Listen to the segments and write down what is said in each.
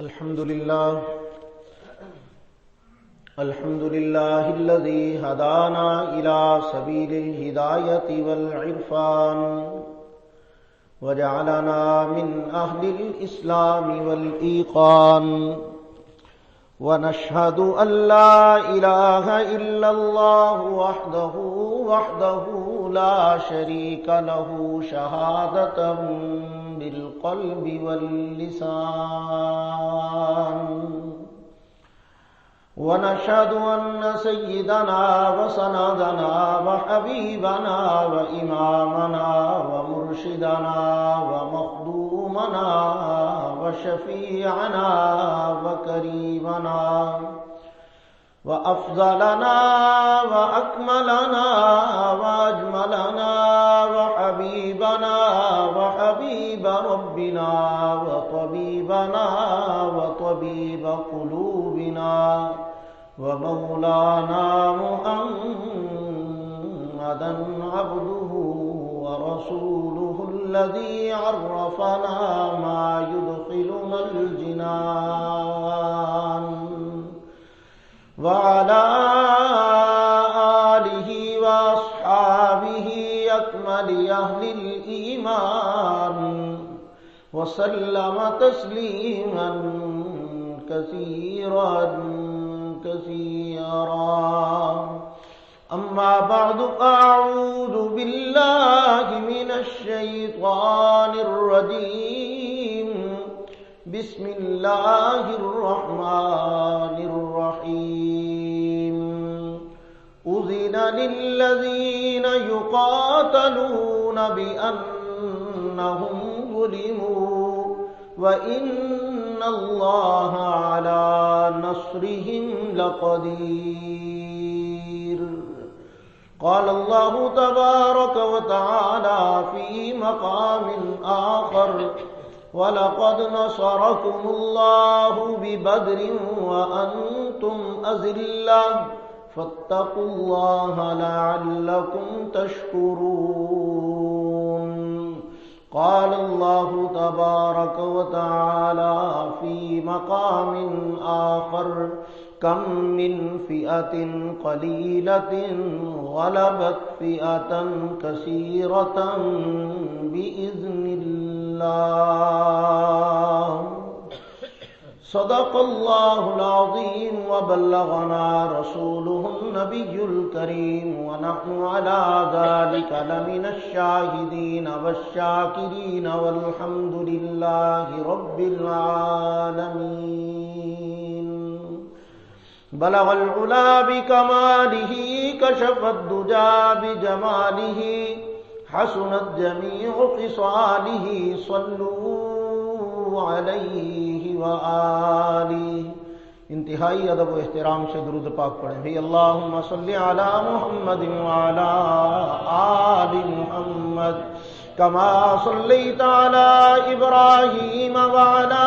الحمد لله الذي هدانا إلى سبيل الهداية والعرفان وجعلنا من أهل الإسلام والإيقان ونشهد أن لا إله إلا الله وحده لا شريك له شهادة بالقلب واللسان ونشهد أن سيدنا وسندنا وحبيبنا وإمامنا ومرشدنا ومخدومنا وشفيعنا وكريمنا وأفضلنا وأكملنا وأجملنا وحبيبنا وحبيب ربنا وطبيبنا وطبيب قلوبنا ومولانا محمدا عبده ورسوله الذي عرفنا ما يدخلنا الجنان وعلى آله وأصحابه أكمل أهل الإيمان وسلم تسليما كثيرا أما بعد أعوذ بالله من الشيطان الرجيم بسم الله الرحمن الرحيم أذن للذين يقاتلون بأنهم ظلموا وإن الله على نصرهم لقدير. قال الله تبارك وتعالى في مقام آخر وَلَقَدْ نَصَرَكُمُ اللَّهُ بِبَدْرٍ وَأَنْتُمْ أَذِلَّةٌ فَاتَّقُوا اللَّهَ لَعَلَّكُمْ تَشْكُرُونَ. قال الله تبارك وتعالى في مقام آخر كم من فئة قليلة غلبت فئة كثيرة بإذن الله. صدق الله العظيم وبلغنا رسوله النبي الكريم ونحن على ذلك لمن الشاهدين والشاكرين والحمد لله رب العالمين. بلغ العلا بكماله كشف الدجى بجماله حسنت جميع خصاله صلوا علیہ وآلہ. انتہائی ادب و احترام سے درود پاک پڑھیں بھئی. اللہم صلی علی محمد وعلی آل محمد کما صلیت علی ابراہیم وعلی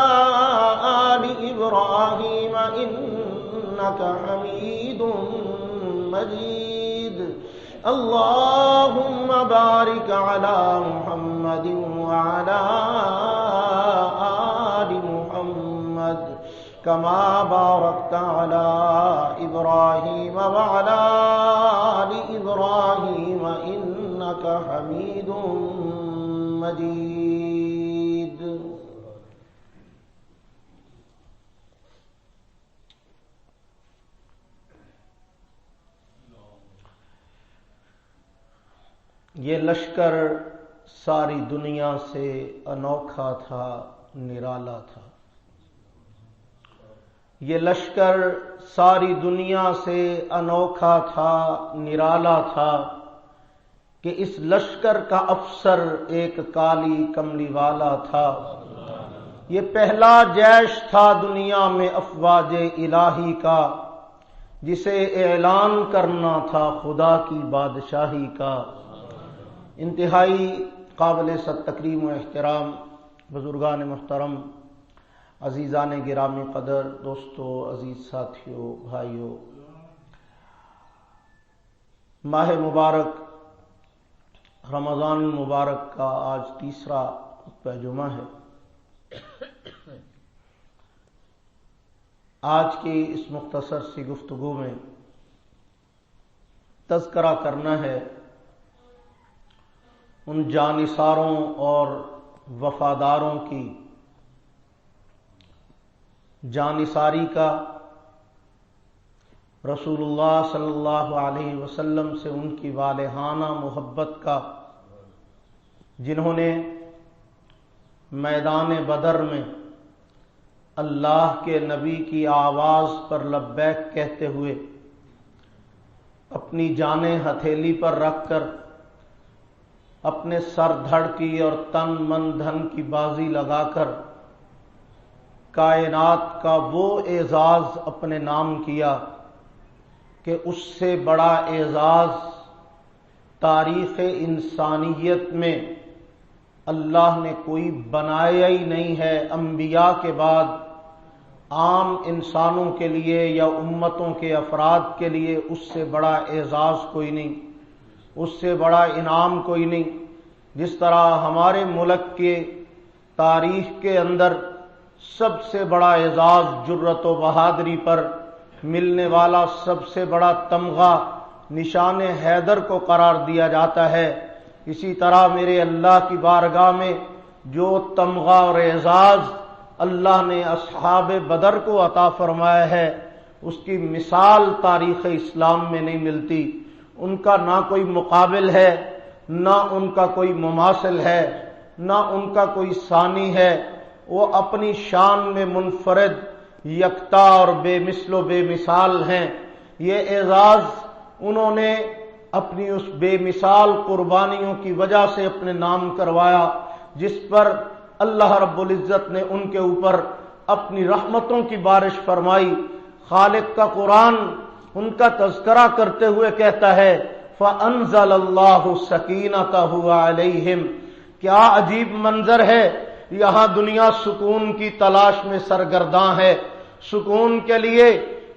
آل ابراہیم انک حمید مجید. اللہم بارک علی محمد وعلی آل محمد کما بارکت علی ابراہیم وعلی آل ابراہیم انک حمید مجید. یہ لشکر ساری دنیا سے انوکھا تھا، نرالا تھا. یہ لشکر ساری دنیا سے انوکھا تھا، نرالا تھا کہ اس لشکر کا افسر ایک کالی کملی والا تھا. یہ پہلا جیش تھا دنیا میں افواج الہی کا، جسے اعلان کرنا تھا خدا کی بادشاہی کا. انتہائی قابل صد تکریم و احترام بزرگان محترم، عزیزان گرامی قدر، دوستو، عزیز ساتھیوں، بھائیوں، ماہ مبارک رمضان المبارک کا آج تیسرا خطبہ جمعہ ہے. آج کی اس مختصر سی گفتگو میں تذکرہ کرنا ہے ان جانثاروں اور وفاداروں کی جانثاری کا، رسول اللہ صلی اللہ علیہ وسلم سے ان کی والہانہ محبت کا، جنہوں نے میدان بدر میں اللہ کے نبی کی آواز پر لبیک کہتے ہوئے اپنی جانیں ہتھیلی پر رکھ کر اپنے سر دھڑ کی اور تن من دھن کی بازی لگا کر کائنات کا وہ اعزاز اپنے نام کیا کہ اس سے بڑا اعزاز تاریخ انسانیت میں اللہ نے کوئی بنایا ہی نہیں ہے۔ انبیاء کے بعد عام انسانوں کے لیے یا امتوں کے افراد کے لیے اس سے بڑا اعزاز کوئی نہیں، اس سے بڑا انعام کوئی نہیں۔ جس طرح ہمارے ملک کے تاریخ کے اندر سب سے بڑا اعزاز جرأت و بہادری پر ملنے والا سب سے بڑا تمغہ نشان حیدر کو قرار دیا جاتا ہے، اسی طرح میرے اللہ کی بارگاہ میں جو تمغہ اور اعزاز اللہ نے اصحاب بدر کو عطا فرمایا ہے اس کی مثال تاریخ اسلام میں نہیں ملتی۔ ان کا نہ کوئی مقابل ہے، نہ ان کا کوئی مماثل ہے، نہ ان کا کوئی ثانی ہے۔ وہ اپنی شان میں منفرد، یکتا اور بے مثل و بے مثال ہیں۔ یہ اعزاز انہوں نے اپنی اس بے مثال قربانیوں کی وجہ سے اپنے نام کروایا، جس پر اللہ رب العزت نے ان کے اوپر اپنی رحمتوں کی بارش فرمائی۔ خالق کا قرآن ان کا تذکرہ کرتے ہوئے کہتا ہے فَأَنزَلَ اللَّهُ سَكِينَتَهُ عَلَيْهِمْ۔ کیا عجیب منظر ہے، یہاں دنیا سکون کی تلاش میں سرگرداں ہے، سکون کے لیے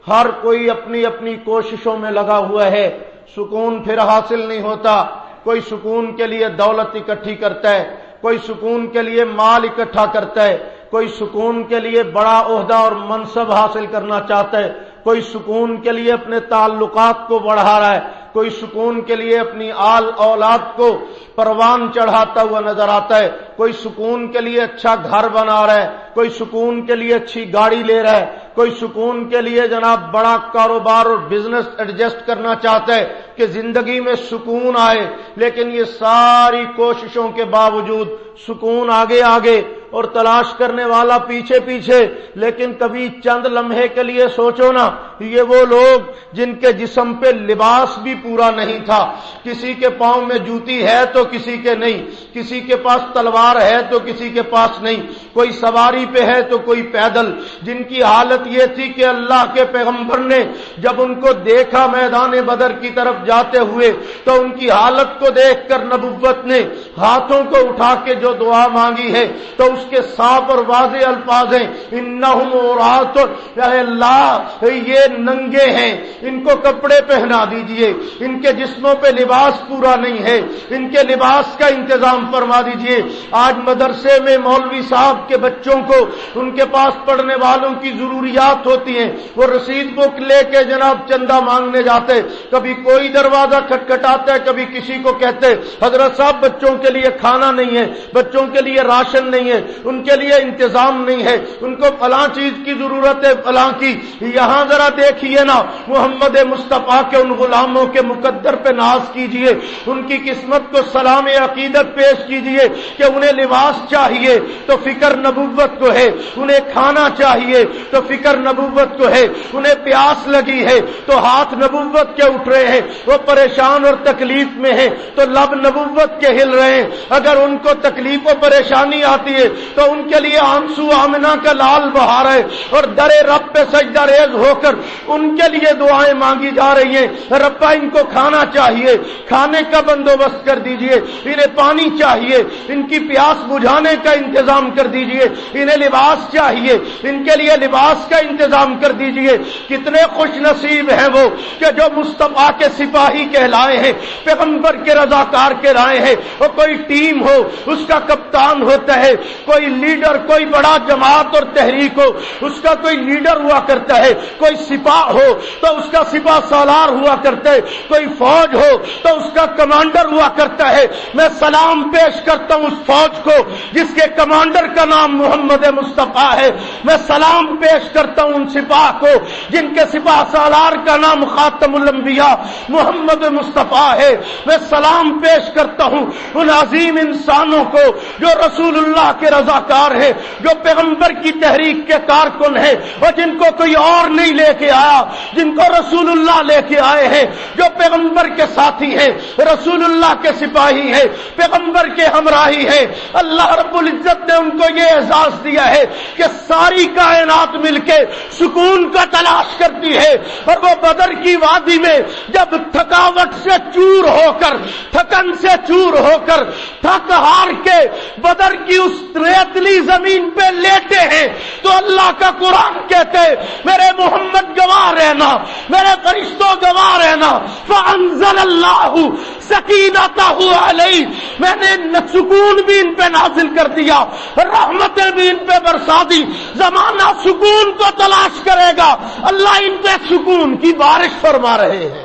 ہر کوئی اپنی اپنی کوششوں میں لگا ہوا ہے، سکون پھر حاصل نہیں ہوتا۔ کوئی سکون کے لیے دولت اکٹھی کرتا ہے، کوئی سکون کے لیے مال اکٹھا کرتا ہے، کوئی سکون کے لیے بڑا عہدہ اور منصب حاصل کرنا چاہتا ہے، کوئی سکون کے لیے اپنے تعلقات کو بڑھا رہا ہے، کوئی سکون کے لیے اپنی آل اولاد کو پروان چڑھاتا ہوا نظر آتا ہے، کوئی سکون کے لیے اچھا گھر بنا رہا ہے، کوئی سکون کے لیے اچھی گاڑی لے رہا ہے، کوئی سکون کے لیے جناب بڑا کاروبار اور بزنس ایڈجسٹ کرنا چاہتا ہے کہ زندگی میں سکون آئے۔ لیکن یہ ساری کوششوں کے باوجود سکون آگے آگے اور تلاش کرنے والا پیچھے پیچھے۔ لیکن کبھی چند لمحے کے لیے سوچو نا، یہ وہ لوگ جن کے جسم پہ لباس بھی پورا نہیں تھا، کسی کے پاؤں میں جوتی ہے تو کسی کے نہیں، کسی کے پاس تلوار ہے تو کسی کے پاس نہیں، کوئی سواری پہ ہے تو کوئی پیدل، جن کی حالت یہ تھی کہ اللہ کے پیغمبر نے جب ان کو دیکھا میدان بدر کی طرف جاتے ہوئے تو ان کی حالت کو دیکھ کر نبوت نے ہاتھوں کو اٹھا کے جو دعا مانگی ہے تو اس کے صاف اور واضح الفاظ ہیں انہم عورات، اے اللہ یہ ننگے ہیں، ان کو کپڑے پہنا دیجئے، ان کے جسموں پہ لباس پورا نہیں ہے، ان کے لباس کا انتظام فرما دیجئے۔ آج مدرسے میں مولوی صاحب کے بچوں کو ان کے پاس پڑھنے والوں کی ضروریات ہوتی ہیں، وہ رسید بک لے کے جناب چندہ مانگنے جاتے، کبھی کوئی دروازہ کھٹکھٹاتا ہے، کبھی کسی کو کہتے حضرت صاحب بچوں کے لیے کھانا نہیں ہے، بچوں کے لیے راشن نہیں ہے، ان کے لیے انتظام نہیں ہے، ان کو فلاں چیز کی ضرورت ہے فلاں کی۔ یہاں ذرا دیکھیے نا، محمد مصطفیٰ کے ان غلاموں کے مقدر پہ ناز کیجئے، ان کی قسمت کو سلام عقیدت پیش کیجئے کہ انہیں لباس چاہیے تو فکر نبوت کو ہے، انہیں کھانا چاہیے تو فکر نبوت کو ہے، انہیں پیاس لگی ہے تو ہاتھ نبوت کے اٹھ رہے ہیں، وہ پریشان اور تکلیف میں ہیں تو لب نبوت کے ہل رہے ہیں۔ اگر ان کو تکلیف و پریشانی آتی ہے تو ان کے لیے آنسو آمنہ کا لال بہا رہے اور در رب پہ سجدہ ریز ہو کر ان کے لیے دعائیں مانگی جا رہی ہیں، ربا ان کو کھانا چاہیے، کھانے کا بندوبست کر دیجئے، انہیں پانی چاہیے، ان کی پیاس بجھانے کا انتظام کر دیجئے، انہیں لباس چاہیے، ان کے لیے لباس کا انتظام کر دیجئے۔ کتنے خوش نصیب ہیں وہ کہ جو مصطفیٰ کے سپاہی کہلائے ہیں، پیغمبر کے رضاکار کہلائے ہیں۔ اور کوئی ٹیم ہو اس کا کپتان ہوتا ہے، کوئی لیڈر، کوئی بڑا جماعت اور تحریک ہو اس کا کوئی لیڈر ہوا کرتا ہے، کوئی سپاہ ہو تو اس کا سپاہ سالار ہوا کرتا ہے، کوئی فوج ہو تو اس کا کمانڈر ہوا کرتا ہے۔ میں سلام پیش کرتا ہوں اس فوج کو جس کے کمانڈر کا نام محمد مصطفیٰ ہے، میں سلام پیش کرتا ہوں ان سپاہ کو جن کے سپاہ سالار کا نام خاتم الانبیاء محمد مصطفیٰ ہے، میں سلام پیش کرتا ہوں ان عظیم انسانوں کو جو رسول اللہ کے رضاکار ہیں، جو پیغمبر کی تحریک کے کارکن ہیں اور جن کو کوئی اور نہیں لے کے آیا، جن کو رسول اللہ لے کے آئے ہیں، جو پیغمبر کے ساتھی ہیں، رسول اللہ کے سپاہی ہیں، پیغمبر کے ہمراہی ہیں۔ اللہ رب العزت نے ان کو یہ اعزاز دیا ہے کہ ساری کائنات مل کے سکون کا تلاش کرتی ہے، اور وہ بدر کی وادی میں جب تھکاوٹ سے چور ہو کر، تھکن سے چور ہو کر، تھک ہار کے بدر کی اس ریتلی زمین پہ لیٹے ہیں تو اللہ کا قرآن کہتے میرے محمد گواہ رہنا، میرے فرشتوں گواہ رہنا، فانزل اللہ سکینتہ علیہ، میں نے سکون بھی ان پہ نازل کر دیا، رحمتیں بھی ان پہ برسا دی۔ زمانہ سکون کو تلاش کرے گا، اللہ ان پہ سکون کی بارش فرما رہے ہیں،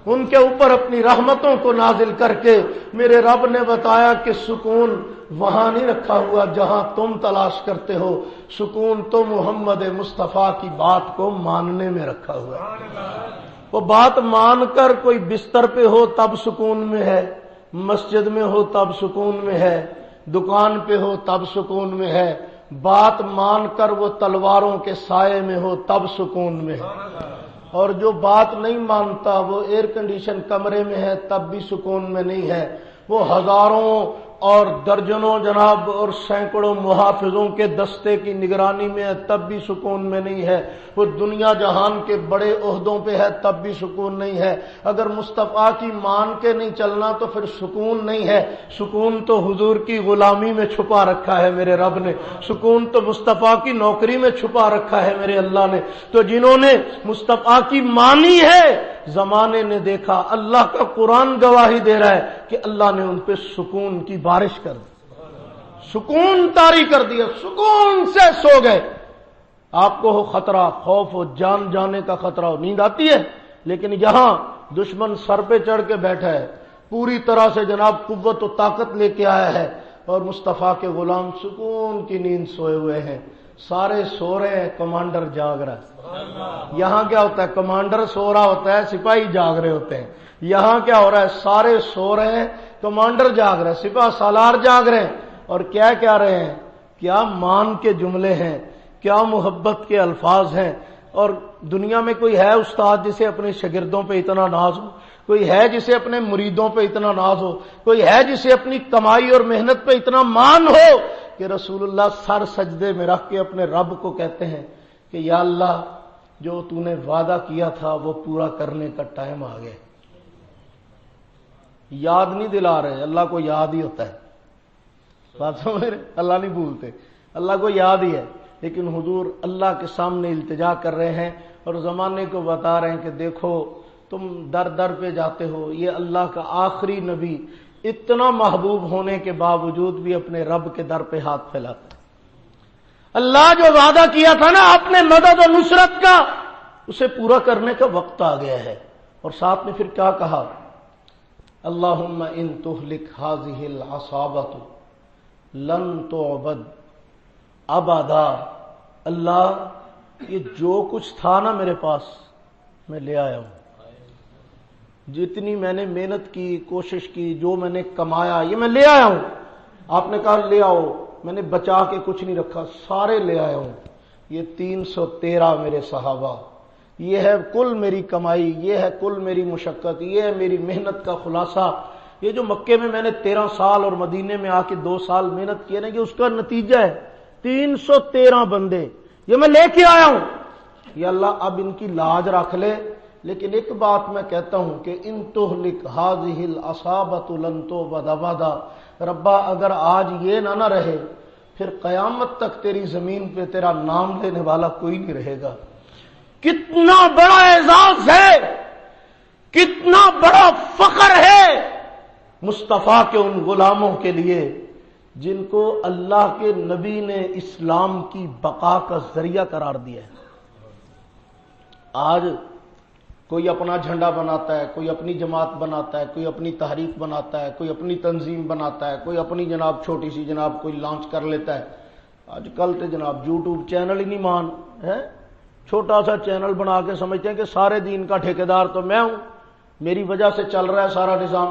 ان کے اوپر اپنی رحمتوں کو نازل کر کے میرے رب نے بتایا کہ سکون وہاں نہیں رکھا ہوا جہاں تم تلاش کرتے ہو، سکون تو محمد مصطفیٰ کی بات کو ماننے میں رکھا ہوا ہے۔ وہ بات مان کر کوئی بستر پہ ہو تب سکون میں ہے، مسجد میں ہو تب سکون میں ہے، دکان پہ ہو تب سکون میں ہے، بات مان کر وہ تلواروں کے سائے میں ہو تب سکون میں ہے، اور جو بات نہیں مانتا وہ ایئر کنڈیشن کمرے میں ہے تب بھی سکون میں نہیں ہے، وہ ہزاروں اور درجنوں جناب اور سینکڑوں محافظوں کے دستے کی نگرانی میں ہے تب بھی سکون میں نہیں ہے، وہ دنیا جہان کے بڑے عہدوں پہ ہے تب بھی سکون نہیں ہے۔ اگر مصطفیٰ کی مان کے نہیں چلنا تو پھر سکون نہیں ہے، سکون تو حضور کی غلامی میں چھپا رکھا ہے میرے رب نے، سکون تو مصطفیٰ کی نوکری میں چھپا رکھا ہے میرے اللہ نے۔ تو جنہوں نے مصطفیٰ کی مانی ہے زمانے نے دیکھا، اللہ کا قرآن گواہی دے رہا ہے کہ اللہ نے ان پہ سکون کی بارش کر دی، سکون طاری کر دیا، سکون سے سو گئے۔ آپ کو ہو خطرہ، خوف ہو، جان جانے کا خطرہ ہو، نیند آتی ہے، لیکن یہاں دشمن سر پہ چڑھ کے بیٹھا ہے، پوری طرح سے جناب قوت و طاقت لے کے آیا ہے، اور مصطفیٰ کے غلام سکون کی نیند سوئے ہوئے ہیں، سارے سو رہے ہیں، کمانڈر جاگ رہا ہے۔ یہاں کیا ہوتا ہے؟ کمانڈر سو رہا ہوتا ہے، سپاہی جاگ رہے ہوتے ہیں۔ یہاں کیا ہو رہا ہے؟ سارے سو رہے ہیں، کمانڈر جاگ رہے ہیں، سپاہ سالار جاگ رہے ہیں، اور کیا رہے ہیں؟ کیا مان کے جملے ہیں، کیا محبت کے الفاظ ہیں۔ اور دنیا میں کوئی ہے استاد جسے اپنے شاگردوں پہ اتنا ناز ہو؟ کوئی ہے جسے اپنے مریدوں پہ اتنا ناز ہو؟ کوئی ہے جسے اپنی کمائی اور محنت پہ اتنا مان ہو کہ رسول اللہ سر سجدے میں رکھ کے اپنے رب کو کہتے ہیں کہ یا اللہ جو تو نے وعدہ کیا تھا وہ پورا کرنے کا ٹائم آ گیا۔ یاد نہیں دلا رہے، اللہ کو یاد ہی ہوتا ہے، بات سمجھ رہے؟ اللہ نہیں بھولتے، اللہ کو یاد ہی ہے، لیکن حضور اللہ کے سامنے التجا کر رہے ہیں اور زمانے کو بتا رہے ہیں کہ دیکھو تم در در پہ جاتے ہو، یہ اللہ کا آخری نبی اتنا محبوب ہونے کے باوجود بھی اپنے رب کے در پہ ہاتھ پھیلاتا ہے۔ اللہ جو وعدہ کیا تھا نا آپ نے مدد و نصرت کا، اسے پورا کرنے کا وقت آ گیا ہے۔ اور ساتھ میں پھر کیا کہا؟ اللہم ان تہلک ہذہ العصابۃ لن تعبد ابدا۔ اللہ یہ جو کچھ تھا نا میرے پاس میں لے آیا ہوں، جتنی میں نے محنت کی، کوشش کی، جو میں نے کمایا یہ میں لے آیا ہوں۔ آپ نے کہا لے آؤ، میں نے بچا کے کچھ نہیں رکھا، سارے لے آیا ہوں۔ یہ 313 میرے صحابہ، یہ ہے کل میری کمائی، یہ ہے کل میری مشقت، یہ ہے میری محنت کا خلاصہ۔ یہ جو مکے میں میں نے 13 سال اور مدینے میں آ کے 2 سال محنت کی نا، یہ اس کا نتیجہ ہے۔ 313 بندے یہ میں لے کے آیا ہوں۔ یا اللہ اب ان کی لاج رکھ لے، لیکن ایک بات میں کہتا ہوں کہ ان تہلک ہذہ العصابۃ لن تعبد ابدا، ربا اگر آج یہ نہ رہے پھر قیامت تک تیری زمین پہ تیرا نام لینے والا کوئی نہیں رہے گا۔ کتنا بڑا اعزاز ہے، کتنا بڑا فخر ہے مصطفیٰ کے ان غلاموں کے لیے جن کو اللہ کے نبی نے اسلام کی بقا کا ذریعہ قرار دیا ہے۔ آج کوئی اپنا جھنڈا بناتا ہے، کوئی اپنی جماعت بناتا ہے، کوئی اپنی تحریک بناتا ہے، کوئی اپنی تنظیم بناتا ہے، کوئی اپنی جناب چھوٹی سی جناب کوئی لانچ کر لیتا ہے۔ آج کل تو جناب یوٹیوب چینل ہی نہیں مان ہے، چھوٹا سا چینل بنا کے سمجھتے ہیں کہ سارے دین کا ٹھیکیدار تو میں ہوں، میری وجہ سے چل رہا ہے سارا نظام۔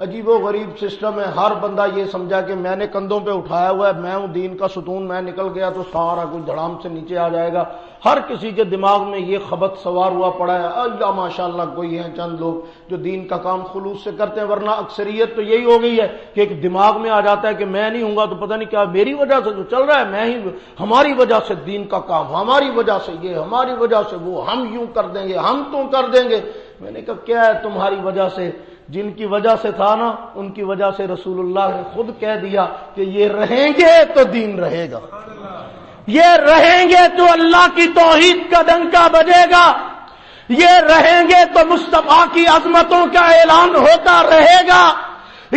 عجیب و غریب سسٹم ہے، ہر بندہ یہ سمجھا کہ میں نے کندھوں پہ اٹھایا ہوا ہے، میں ہوں دین کا ستون، میں نکل گیا تو سارا کچھ دھڑام سے نیچے آ جائے گا۔ ہر کسی کے دماغ میں یہ خبط سوار ہوا پڑا ہے، اللہ ماشاءاللہ کوئی ہیں چند لوگ جو دین کا کام خلوص سے کرتے ہیں، ورنہ اکثریت تو یہی ہو گئی ہے کہ ایک دماغ میں آ جاتا ہے کہ میں نہیں ہوں گا تو پتہ نہیں کیا میری وجہ سے جو چل رہا ہے، میں ہی ہماری وجہ سے دین کا کام، ہماری وجہ سے یہ، ہماری وجہ سے وہ، ہم یوں کر دیں گے، ہم تو کر دیں گے۔ میں نے کہا کیا ہے تمہاری وجہ سے؟ جن کی وجہ سے تھا نا ان کی وجہ سے رسول اللہ نے خود کہہ دیا کہ یہ رہیں گے تو دین رہے گا، یہ رہیں گے تو اللہ کی توحید کا ڈنکا بجے گا، یہ رہیں گے تو مصطفیٰ کی عظمتوں کا اعلان ہوتا رہے گا،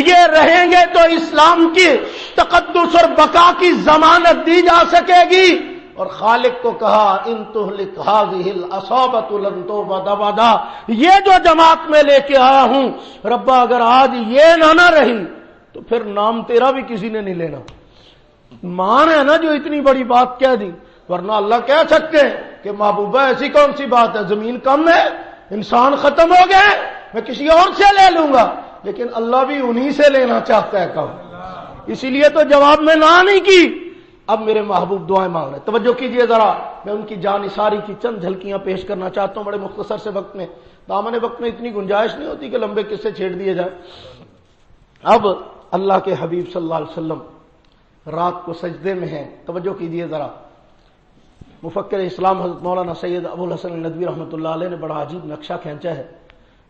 یہ رہیں گے تو اسلام کی تقدس اور بقا کی ضمانت دی جا سکے گی۔ اور خالق کو کہا ان تہلک ہذہ العصابۃ لن تعبد ابدا، یہ جو جماعت میں لے کے آیا ہوں ربا اگر آج یہ نہ رہی تو پھر نام تیرا بھی کسی نے نہیں لینا۔ مان ہے نا جو اتنی بڑی بات کہہ دی، ورنہ اللہ کہہ سکتے ہیں کہ محبوبہ ایسی کون سی بات ہے، زمین کم ہے، انسان ختم ہو گئے، میں کسی اور سے لے لوں گا، لیکن اللہ بھی انہی سے لینا چاہتا ہے کم، اسی لیے تو جواب میں نہ نہیں کی۔ اب میرے محبوب دعائیں مانگ رہے، توجہ کیجئے ذرا، میں ان کی جان نثاری کی چند جھلکیاں پیش کرنا چاہتا ہوں بڑے مختصر سے وقت میں، دامن وقت میں اتنی گنجائش نہیں ہوتی کہ لمبے قصے چھیڑ دیے جائیں۔ اب اللہ کے حبیب صلی اللہ علیہ وسلم رات کو سجدے میں ہیں، توجہ کیجئے ذرا، مفکر اسلام حضرت مولانا سید ابو الحسن الندوی رحمۃ اللہ علیہ نے بڑا عجیب نقشہ کھینچا ہے۔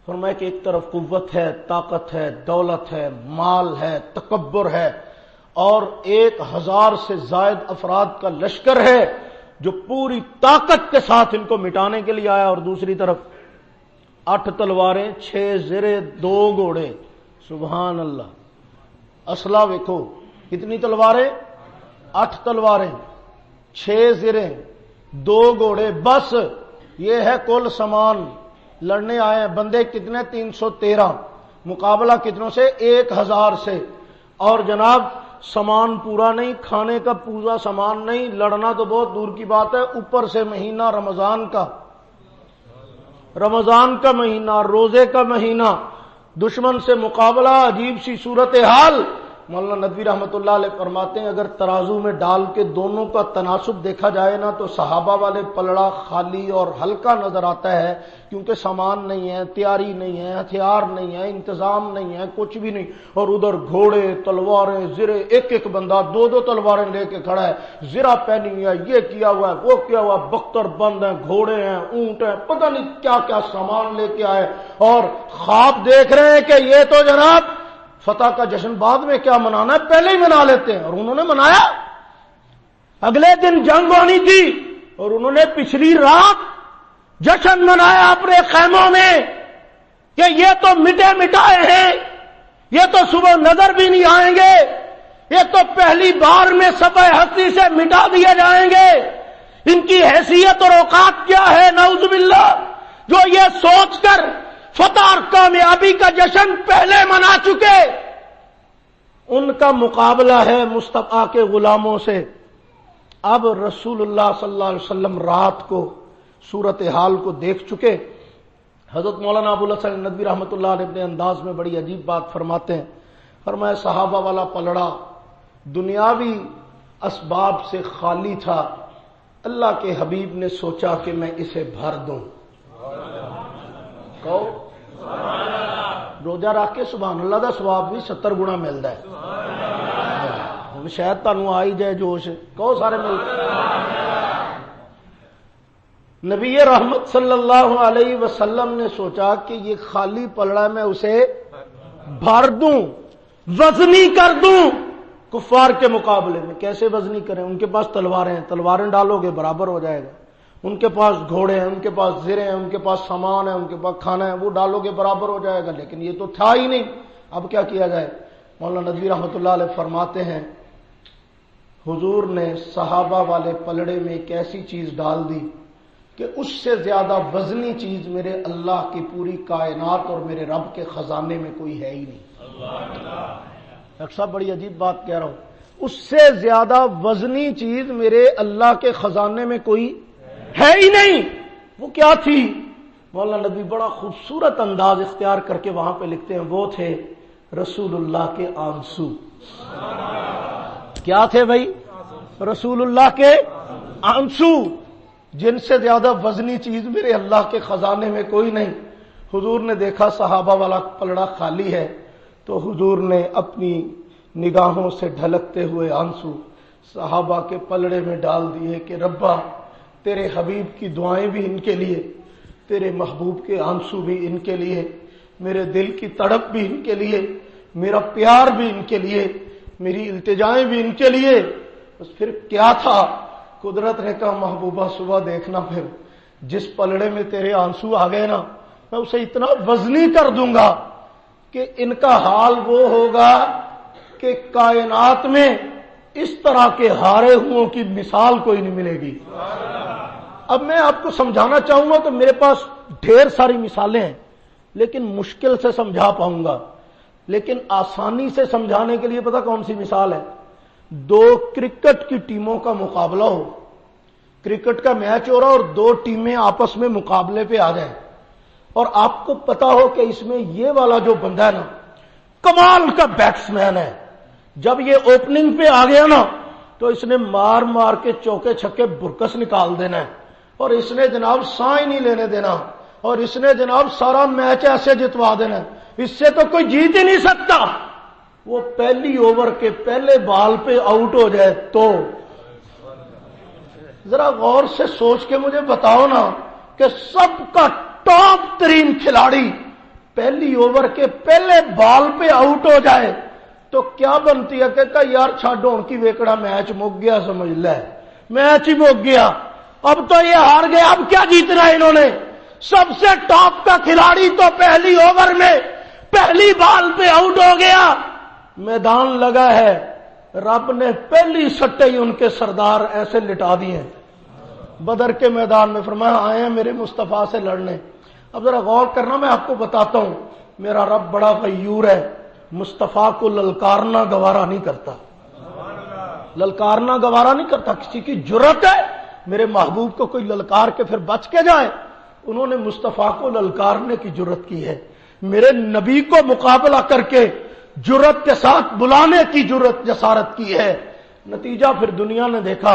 فرمایا کہ ایک طرف قوت ہے، طاقت ہے، دولت ہے، مال ہے، تکبر ہے، اور 1000 سے زائد افراد کا لشکر ہے جو پوری طاقت کے ساتھ ان کو مٹانے کے لیے آیا، اور دوسری طرف 8 تلواریں، 6 زرے، 2 گھوڑے، سبحان اللہ۔ اسلحہ دیکھو کتنی تلواریں، 8 تلواریں، 6 زریں، 2 گھوڑے، بس یہ ہے کل سامان۔ لڑنے آئے ہیں بندے کتنے، 313، مقابلہ کتنوں سے، 1000 سے، اور جناب سامان پورا نہیں، کھانے کا پورا سامان نہیں، لڑنا تو بہت دور کی بات ہے، اوپر سے مہینہ رمضان کا مہینہ، روزے کا مہینہ، دشمن سے مقابلہ، عجیب سی صورتحال۔ مولانا ندوی رحمۃ اللہ علیہ فرماتے ہیں اگر ترازو میں ڈال کے دونوں کا تناسب دیکھا جائے نا تو صحابہ والے پلڑا خالی اور ہلکا نظر آتا ہے، کیونکہ سامان نہیں ہے، تیاری نہیں ہے، ہتھیار نہیں ہے، انتظام نہیں ہے، کچھ بھی نہیں، اور ادھر گھوڑے، تلواریں، زرے، ایک بندہ 2 تلواریں لے کے کھڑا ہے، زرہ پہنی ہوئی ہے، یہ کیا ہوا ہے، وہ کیا ہوا، بختر بند ہیں، گھوڑے ہیں، اونٹ ہیں، پتہ نہیں کیا کیا سامان لے کے آئے، اور خواب دیکھ رہے ہیں کہ یہ تو جناب فتح کا جشن بعد میں کیا منانا ہے، پہلے ہی منا لیتے ہیں، اور انہوں نے منایا۔ اگلے دن جنگ ہونی تھی اور انہوں نے پچھلی رات جشن منایا اپنے خیموں میں کہ یہ تو مٹے مٹائے ہیں، یہ تو صبح نظر بھی نہیں آئیں گے، یہ تو پہلی بار میں صفحہ ہستی سے مٹا دیے جائیں گے، ان کی حیثیت اور اوقات کیا ہے، نعوذ باللہ، جو یہ سوچ کر فتح اور کامیابی کا جشن پہلے منا چکے، ان کا مقابلہ ہے مصطفیٰ کے غلاموں سے۔ اب رسول اللہ صلی اللہ علیہ وسلم رات کو صورتحال کو دیکھ چکے۔ حضرت مولانا ابو الحسن ندوی رحمۃ اللہ علیہ اپنے انداز میں بڑی عجیب بات فرماتے ہیں، فرمایا صحابہ والا پلڑا دنیاوی اسباب سے خالی تھا، اللہ کے حبیب نے سوچا کہ میں اسے بھر دوں۔ کہو روزہ رکھ کے سبحان اللہ دا ثواب بھی 70 گنا ملتا ہے، شاید تانوں آئی جائے جوش، کہو سارے مل۔ نبی رحمت صلی اللہ علیہ وسلم نے سوچا کہ یہ خالی پلڑا میں اسے بھر دوں، وزنی کر دوں کفار کے مقابلے میں۔ کیسے وزنی کریں؟ ان کے پاس تلواریں ہیں، تلواریں ڈالو گے برابر ہو جائے گا۔ ان کے پاس گھوڑے ہیں، ان کے پاس زرے ہیں، ان کے پاس سامان ہے، ان کے پاس کھانا ہے، وہ ڈالو گے برابر ہو جائے گا، لیکن یہ تو تھا ہی نہیں۔ اب کیا کیا جائے؟ مولانا ندوی رحمۃ اللہ علیہ فرماتے ہیں حضور نے صحابہ والے پلڑے میں ایک ایسی چیز ڈال دی کہ اس سے زیادہ وزنی چیز میرے اللہ کی پوری کائنات اور میرے رب کے خزانے میں کوئی ہے ہی نہیں۔ ڈاکٹر صاحب بڑی عجیب بات کہہ رہا ہوں، اس سے زیادہ وزنی چیز میرے اللہ کے خزانے میں کوئی ہے ہی نہیں۔ وہ کیا تھی؟ مولانا ندوی بڑا خوبصورت انداز اختیار کر کے وہاں پہ لکھتے ہیں، وہ تھے رسول اللہ کے آنسو۔ کیا تھے بھائی؟ رسول اللہ کے آنسو، جن سے زیادہ وزنی چیز میرے اللہ کے خزانے میں کوئی نہیں۔ حضور نے دیکھا صحابہ والا پلڑا خالی ہے، تو حضور نے اپنی نگاہوں سے ڈھلکتے ہوئے آنسو صحابہ کے پلڑے میں ڈال دیے کہ ربا تیرے حبیب کی دعائیں بھی ان کے لیے، تیرے محبوب کے آنسو بھی ان کے لیے، میرے دل کی تڑپ بھی ان کے لیے، میرا پیار بھی ان کے لیے، میری التجائیں بھی ان کے لیے۔ بس پھر کیا تھا؟ قدرت نے کہا محبوبہ صبح دیکھنا، پھر جس پلڑے میں تیرے آنسو آ گئے نا، میں اسے اتنا وزنی کر دوں گا کہ ان کا حال وہ ہوگا کہ کائنات میں اس طرح کے ہارے ہوں کی مثال کوئی نہیں ملے گی۔ اب میں آپ کو سمجھانا چاہوں گا تو میرے پاس ڈھیر ساری مثالیں ہیں، لیکن مشکل سے سمجھا پاؤں گا، لیکن آسانی سے سمجھانے کے لیے پتہ کون سی مثال ہے؟ دو کرکٹ کی ٹیموں کا مقابلہ ہو، کرکٹ کا میچ ہو رہا اور دو ٹیمیں آپس میں مقابلے پہ آ جائیں، اور آپ کو پتا ہو کہ اس میں یہ والا جو بندہ ہے نا کمال کا بیٹسمین ہے، جب یہ اوپننگ پہ آ گیا نا تو اس نے مار مار کے چوکے چھکے برکس نکال دینا ہے، اور اس نے جناب سائیں نہیں لینے دینا، اور اس نے جناب سارا میچ ایسے جتوا دینا ہے، اس سے تو کوئی جیت ہی نہیں سکتا۔ وہ پہلی اوور کے پہلے بال پہ آؤٹ ہو جائے تو ذرا غور سے سوچ کے مجھے بتاؤ نا کہ سب کا ٹاپ ترین کھلاڑی پہلی اوور کے پہلے بال پہ آؤٹ ہو جائے تو کیا بنتی ہے؟ کہ یار چھاڑو ان کی ویکڑا، میچ مک گیا، سمجھ لے میچ ہی مک گیا، اب تو یہ ہار گئے، اب کیا جیتنا ہے انہوں نے؟ سب سے ٹاپ کا کھلاڑی تو پہلی اوور میں پہلی بال پہ آؤٹ ہو گیا، میدان لگا ہے، رب نے پہلی سٹے ہی ان کے سردار ایسے لٹا دیے بدر کے میدان میں، فرمایا آئے ہیں میرے مصطفیٰ سے لڑنے۔ اب ذرا غور کرنا، میں آپ کو بتاتا ہوں، میرا رب بڑا غیور ہے، مصطفیٰ کو للکارنا گوارا نہیں کرتا، للکارنا گوارا نہیں کرتا۔ کسی کی جرت ہے میرے محبوب کو کوئی للکار کے پھر بچ کے جائے؟ انہوں نے مصطفیٰ کو للکارنے کی جرت کی ہے، میرے نبی کو مقابلہ کر کے جرت کے ساتھ بلانے کی جرت جسارت کی ہے۔ نتیجہ پھر دنیا نے دیکھا،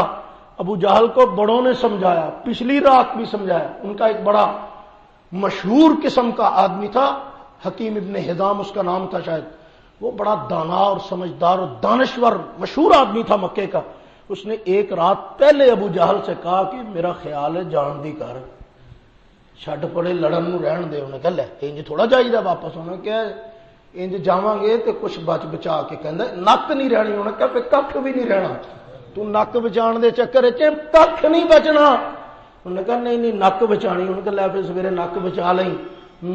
ابو جہل کو بڑوں نے سمجھایا، پچھلی رات بھی سمجھایا، ان کا ایک بڑا مشہور قسم کا آدمی تھا، حکیم ابن حزام اس کا نام تھا شاید، وہ بڑا دانا اور سمجھدار اور دانشور مشہور آدمی تھا مکے کا۔ اس نے ایک رات پہلے ابو جہل سے کہا کہ میرا خیال ہے جان دی کر، چھڈ پڑے لڑن نو رہن دے۔ انہیں کہا لے انج تھوڑا جائیے واپس، انہیں کیا انج جاواں گے تو کچھ بچ بچا کے کہندا نک نہیں رہنی، انہیں کہا کھ بھی نہیں رہنا، تو نک بچان دے چکر وچ کھ نہیں بچنا۔ انہوں نے کہا نہیں نہیں نک بچانی، انہوں نے کہا لے پھر سویرے نک بچا لیں۔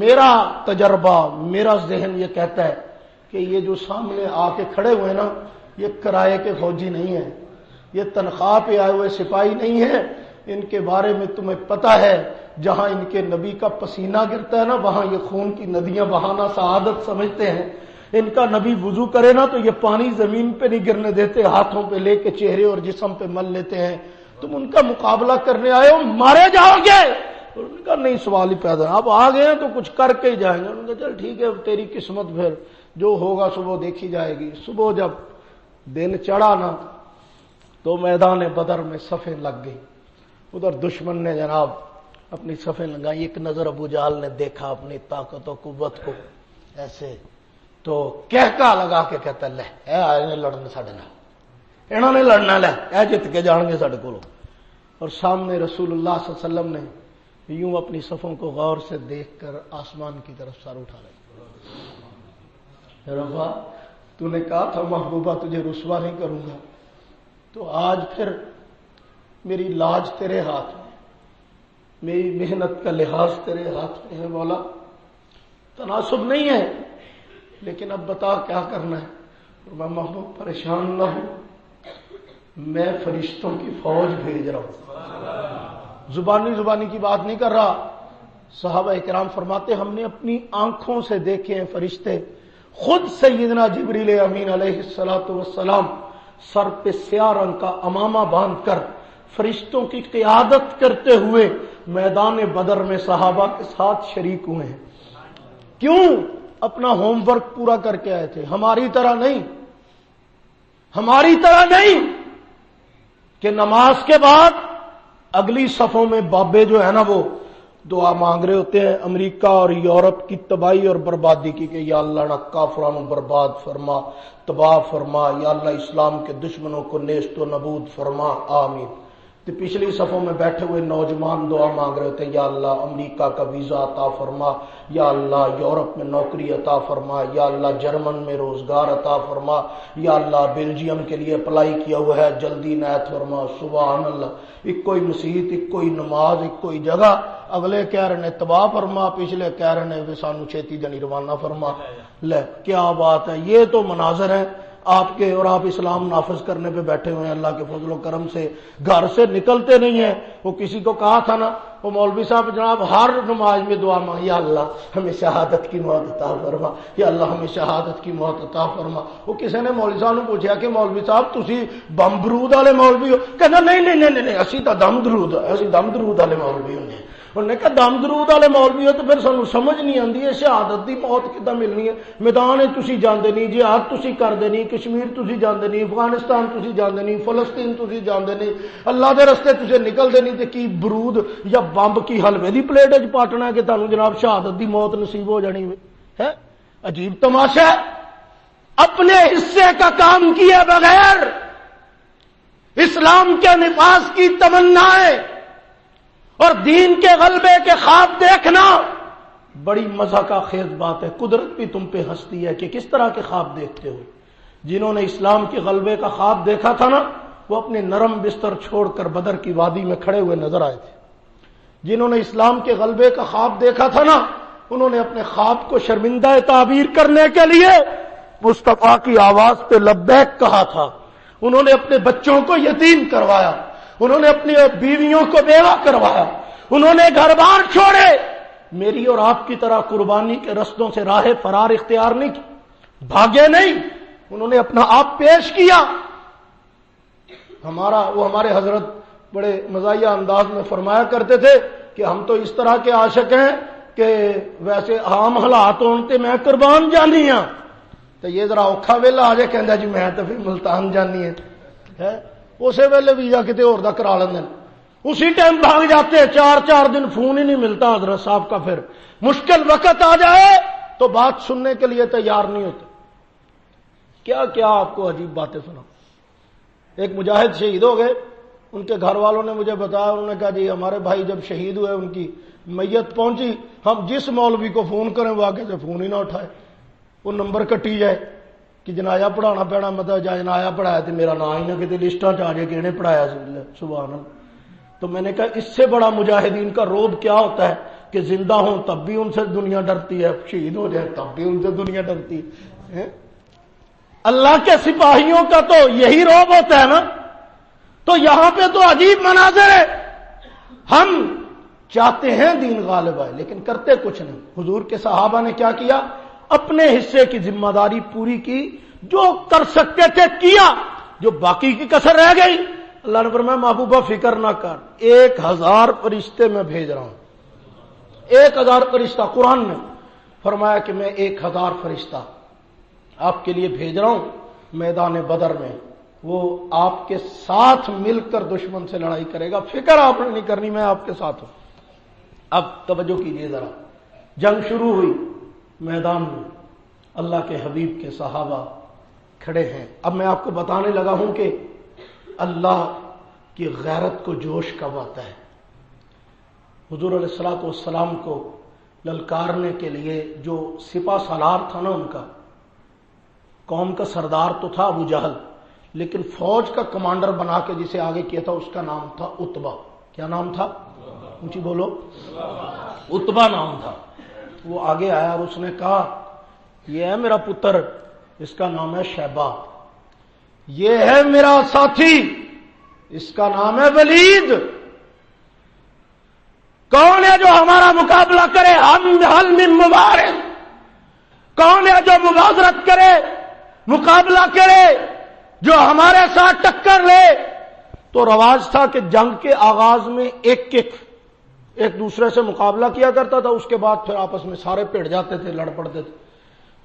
میرا تجربہ، میرا ذہن یہ کہتا ہے کہ یہ جو سامنے آ کے کھڑے ہوئے نا، یہ کرائے کے فوجی نہیں ہیں، یہ تنخواہ پہ آئے ہوئے سپاہی نہیں ہیں، ان کے بارے میں تمہیں پتہ ہے جہاں ان کے نبی کا پسینہ گرتا ہے نا وہاں یہ خون کی ندیاں بہانا سعادت سمجھتے ہیں۔ ان کا نبی وضو کرے نا تو یہ پانی زمین پہ نہیں گرنے دیتے، ہاتھوں پہ لے کے چہرے اور جسم پہ مل لیتے ہیں۔ تم ان کا مقابلہ کرنے آئے ہو، مارے جاؤ گے؟ انہوں نے کہا نہیں سوال ہی پیدا، اب آ گئے ہیں تو کچھ کر کے ہی جائیں گے۔ انہوں نے کہا چل ٹھیک ہے تیری قسمت، پھر جو ہوگا صبح دیکھی جائے گی۔ صبح جب دن چڑھا نا تو میدان بدر میں صفیں لگ گئی، ادھر دشمن نے جناب اپنی صفیں لگائی، ایک نظر ابو جہل نے دیکھا اپنی طاقت و قوت کو ایسے، تو کہکا لگا کے کہتا لے اے آئے نے لڑنے ساڈے نال، انہوں نے لڑنا، لے اے جت کے جان گے ساڈے کولوں۔ اور سامنے رسول اللہ صلی اللہ علیہ وسلم نے یوں اپنی صفوں کو غور سے دیکھ کر آسمان کی طرف سر اٹھا لے. ربا تو نے کہا تھا محبوبہ تجھے رسوا نہیں کروں گا، تو آج پھر میری لاج تیرے ہاتھ میں، میری محنت کا لحاظ تیرے ہاتھ میں ہے مولا. تناسب نہیں ہے، لیکن اب بتا کیا کرنا ہے. اور میں محبوب پریشان نہ ہوں، میں فرشتوں کی فوج بھیج رہا ہوں. زبانی کی بات نہیں کر رہا. صحابہ کرام فرماتے ہم نے اپنی آنکھوں سے دیکھے ہیں فرشتے، خود سیدنا جبریل امین علیہ الصلوۃ والسلام سر پہ سیاہ رنگ کا امامہ باندھ کر فرشتوں کی قیادت کرتے ہوئے میدان بدر میں صحابہ کے ساتھ شریک ہوئے ہیں. کیوں؟ اپنا ہوم ورک پورا کر کے آئے تھے. ہماری طرح نہیں کہ نماز کے بعد اگلی صفوں میں بابے جو ہے نا وہ دعا مانگ رہے ہوتے ہیں امریکہ اور یورپ کی تباہی اور بربادی کی کہ یا اللہ نہ کافرانوں برباد فرما، تباہ فرما، یا اللہ اسلام کے دشمنوں کو نیست و نبود فرما، آمین. تو پچھلی صفوں میں بیٹھے ہوئے نوجوان دعا مانگ رہے ہوتے ہیں یا اللہ امریکہ کا ویزا عطا فرما، یا اللہ یورپ میں نوکری عطا فرما، یا اللہ جرمن میں روزگار عطا فرما، یا اللہ بیلجیم کے لیے اپلائی کیا ہوا ہے جلدی عنایت فرما. سبحان اللہ. ایک کوئی مسیحت، ایک کوئی نماز، ایک کوئی جگہ. اگلے کہہ رہے نے تباہ فرما، پچھلے کہہ رہے نے سانو چھیتی جنی روانہ فرما. لے کیا بات ہے. یہ تو مناظر ہیں آپ کے، اور آپ اسلام نافذ کرنے پہ بیٹھے ہوئے ہیں. اللہ کے فضل و کرم سے گھر سے نکلتے نہیں ہیں. وہ کسی کو کہا تھا نا وہ مولوی صاحب جناب ہر نماز میں دعا مانگ یا اللہ ہمیں شہادت کی موت عطا فرما، یا اللہ ہمیں شہادت کی موت عطا فرما. وہ کسی نے مولوی صاحب نے پوچھا کہ مولوی صاحب تسی بم درود والے مولوی ہو؟ کہنا نہیں اسی تو دم درود والے مولوی ہونے. انہوں نے کہا دم درود والے مولوی ہو تو پھر سانو سمجھ نہیں آتی ہے شہادت دی موت کداں ملنی ہے. میدان تسی جاندے نہیں، جہاد تسی کردے نہیں، کشمیر تسی جاندے نہیں، افغانستان تسی جاندے نہیں، فلسطین تسی جاندے نہیں، اللہ دے رستے تسی نکلدے نہیں. تے کی برود یا بمب کی حلوے دی پلیٹ وچ پاٹنا ہے کہ تانوں جناب شہادت دی موت نصیب ہو جانی ہے. عجیب تماشا ہے. اپنے حصے کا کام کیے بغیر اسلام کے نفاذ کی تمنائیں اور دین کے غلبے کے خواب دیکھنا بڑی مزہ کا خیز بات ہے. قدرت بھی تم پہ ہنستی ہے کہ کس طرح کے خواب دیکھتے ہو. جنہوں نے اسلام کے غلبے کا خواب دیکھا تھا نا وہ اپنے نرم بستر چھوڑ کر بدر کی وادی میں کھڑے ہوئے نظر آئے تھے. جنہوں نے اسلام کے غلبے کا خواب دیکھا تھا نا انہوں نے اپنے خواب کو شرمندہ تعبیر کرنے کے لیے مصطفیٰ کی آواز پہ لبیک کہا تھا. انہوں نے اپنے بچوں کو یتیم کروایا، انہوں نے اپنی بیویوں کو بیوہ کروایا، انہوں نے گھر بار چھوڑے. میری اور آپ کی طرح قربانی کے رستوں سے راہ فرار اختیار نہیں کی، بھاگے نہیں، انہوں نے اپنا آپ پیش کیا. ہمارے حضرت بڑے مزاحیہ انداز میں فرمایا کرتے تھے کہ ہم تو اس طرح کے عاشق ہیں کہ ویسے عام حالات ہوتے میں قربان جانی ہاں تو یہ ذرا اوکھا ویلا آ جائے کہندا جی میں تو پھر ملتان جانی ہے. اسی ویلے ویزا کتے اور دا کرا لیندے، اسی ٹائم بھاگ جاتے ہیں. 4 دن فون ہی نہیں ملتا حضرت صاحب کا. پھر مشکل وقت آ جائے تو بات سننے کے لیے تیار نہیں ہوتے. کیا کیا آپ کو عجیب باتیں سنا. ایک مجاہد شہید ہو گئے، ان کے گھر والوں نے مجھے بتایا، انہوں نے کہا جی ہمارے بھائی جب شہید ہوئے ان کی میت پہنچی، ہم جس مولوی کو فون کریں وہ آگے سے فون ہی نہ اٹھائے، وہ نمبر کٹی جائے کہ جنایا پڑھانا پینا، مطلب جنایا پڑھایا تو میرا نام ہی نہ کتنے لسٹاں چ آ جائے کہ انہیں پڑھایا. سبحان اللہ. تو میں نے کہا اس سے بڑا مجاہدین کا روب کیا ہوتا ہے کہ زندہ ہوں تب بھی ان سے دنیا ڈرتی ہے، شہید ہو جائے تب بھی ان سے دنیا ڈرتی ہے. اللہ کے سپاہیوں کا تو یہی روب ہوتا ہے نا. تو یہاں پہ تو عجیب مناظر ہے. ہم چاہتے ہیں دین غالب آئے لیکن کرتے کچھ نہیں. حضور کے صحابہ نے کیا کیا؟ اپنے حصے کی ذمہ داری پوری کی، جو کر سکتے تھے کیا، جو باقی کی کسر رہ گئی اللہ نے فرمایا محبوبہ فکر نہ کر، 1000 فرشتے میں بھیج رہا ہوں. 1000 فرشتہ. قرآن نے فرمایا کہ میں 1000 فرشتہ آپ کے لیے بھیج رہا ہوں میدان بدر میں. وہ آپ کے ساتھ مل کر دشمن سے لڑائی کرے گا. فکر آپ نے نہیں کرنی، میں آپ کے ساتھ ہوں. اب توجہ کیجیے ذرا. جنگ شروع ہوئی، میدان میں اللہ کے حبیب کے صحابہ کھڑے ہیں. اب میں آپ کو بتانے لگا ہوں کہ اللہ کی غیرت کو جوش کب آتا ہے. حضور علیہ الصلوۃ والسلام کو للکارنے کے لیے جو سپہ سالار تھا نا، ان کا قوم کا سردار تو تھا ابو جہل، لیکن فوج کا کمانڈر بنا کے جسے آگے کیا تھا اس کا نام تھا عتبہ۔ کیا نام تھا؟ اونچی بولو، عتبہ نام تھا۔ وہ آگے آیا اور اس نے کہا یہ ہے میرا پتر، اس کا نام ہے شیبہ، یہ ہے میرا ساتھی، اس کا نام ہے ولید۔ کون ہے جو ہمارا مقابلہ کرے؟ ہم حل من مبارز، کون ہے جو مبازرت کرے، مقابلہ کرے، جو ہمارے ساتھ ٹکر لے؟ تو رواج تھا کہ جنگ کے آغاز میں ایک دوسرے سے مقابلہ کیا کرتا تھا، اس کے بعد پھر آپس میں سارے پڑ جاتے تھے، لڑ پڑتے تھے۔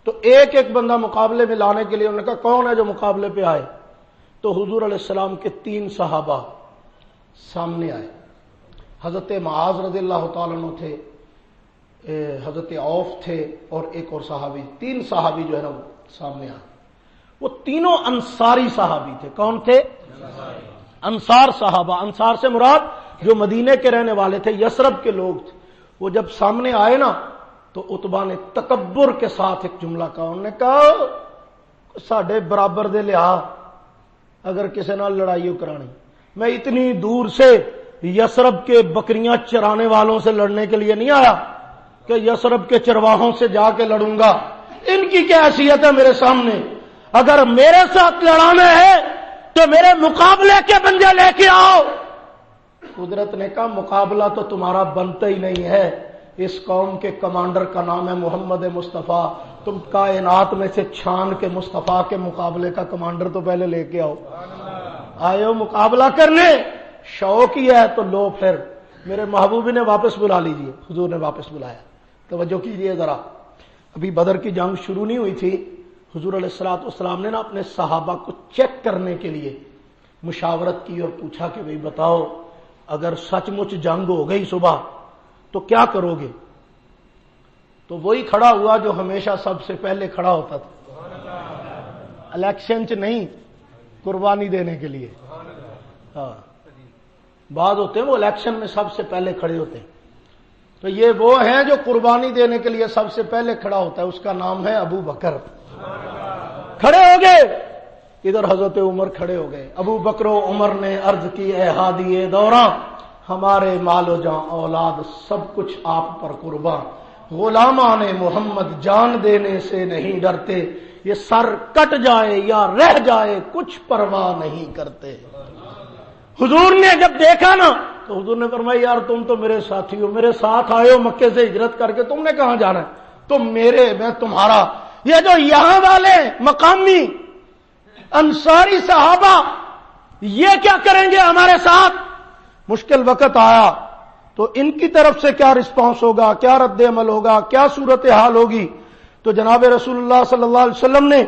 تو ایک بندہ مقابلے میں لانے کے لیے انہوں نے کہا کون ہے جو مقابلے پہ آئے؟ تو حضور علیہ السلام کے 3 صحابہ سامنے آئے۔ حضرت معاذ رضی اللہ تعالیٰ عنہ تھے، حضرت عوف تھے اور ایک اور صحابی، 3 صحابی جو ہے نا وہ سامنے آئے۔ وہ تینوں انصاری صحابی تھے۔ کون تھے؟ انصار صحابہ۔ انصار سے مراد جو مدینے کے رہنے والے تھے، یثرب کے لوگ تھے۔ وہ جب سامنے آئے نا تو عتبہ نے تکبر کے ساتھ ایک جملہ کہا، انہوں نے کہا ساڈے برابر دے لیا اگر کسی نال لڑائی کرانی، میں اتنی دور سے یثرب کے بکریاں چرانے والوں سے لڑنے کے لیے نہیں آیا کہ یثرب کے چرواہوں سے جا کے لڑوں گا، ان کی کیا حیثیت ہے میرے سامنے؟ اگر میرے ساتھ لڑانا ہے تو میرے مقابلے کے بندے لے کے آؤ۔ قدرت نے کہا مقابلہ تو تمہارا بنتا ہی نہیں ہے، اس قوم کے کمانڈر کا نام ہے محمد مصطفیٰ، تم کائنات میں سے چھان کے مصطفیٰ کے مقابلے کا کمانڈر تو پہلے لے کے آؤ۔ آئے ہو مقابلہ کرنے، شوق ہی ہے تو لو، پھر میرے محبوب نے واپس بلا لیجئے۔ حضور نے واپس بلایا۔ توجہ کیجئے ذرا، ابھی بدر کی جنگ شروع نہیں ہوئی تھی، حضور علیہ الصلوۃ والسلام نے نا اپنے صحابہ کو چیک کرنے کے لیے مشاورت کی اور پوچھا کہ بھئی بتاؤ اگر سچ مچ جنگ ہو گئی صبح تو کیا کرو گے؟ تو وہی کھڑا ہوا جو ہمیشہ سب سے پہلے کھڑا ہوتا تھا، الیکشن چ نہیں، قربانی دینے کے لیے۔ ہاں، بعض ہوتے ہیں وہ الیکشن میں سب سے پہلے کھڑے ہوتے ہیں، تو یہ وہ ہیں جو قربانی دینے کے لیے سب سے پہلے کھڑا ہوتا ہے، اس کا نام ہے ابو بکر۔ کھڑے ہو گئے، ادھر حضرت عمر کھڑے ہو گئے۔ ابو بکر و عمر نے عرض کی اے ہادی دوراں، ہمارے مال و جان اولاد سب کچھ آپ پر قربان، غلامان محمد جان دینے سے نہیں ڈرتے، یہ سر کٹ جائے یا رہ جائے کچھ پرواہ نہیں کرتے۔ حضور نے جب دیکھا نا تو حضور نے فرمایا یار تم تو میرے ساتھی ہو، میرے ساتھ آئے ہو مکے سے ہجرت کر کے، تم نے کہاں جانا ہے؟ تم میرے، میں تمہارا۔ یہ جو یہاں والے مقامی انصاری صحابہ یہ کیا کریں گے ہمارے ساتھ؟ مشکل وقت آیا تو ان کی طرف سے کیا رسپانس ہوگا، کیا رد عمل ہوگا، کیا صورتحال ہوگی؟ تو جناب رسول اللہ صلی اللہ علیہ وسلم نے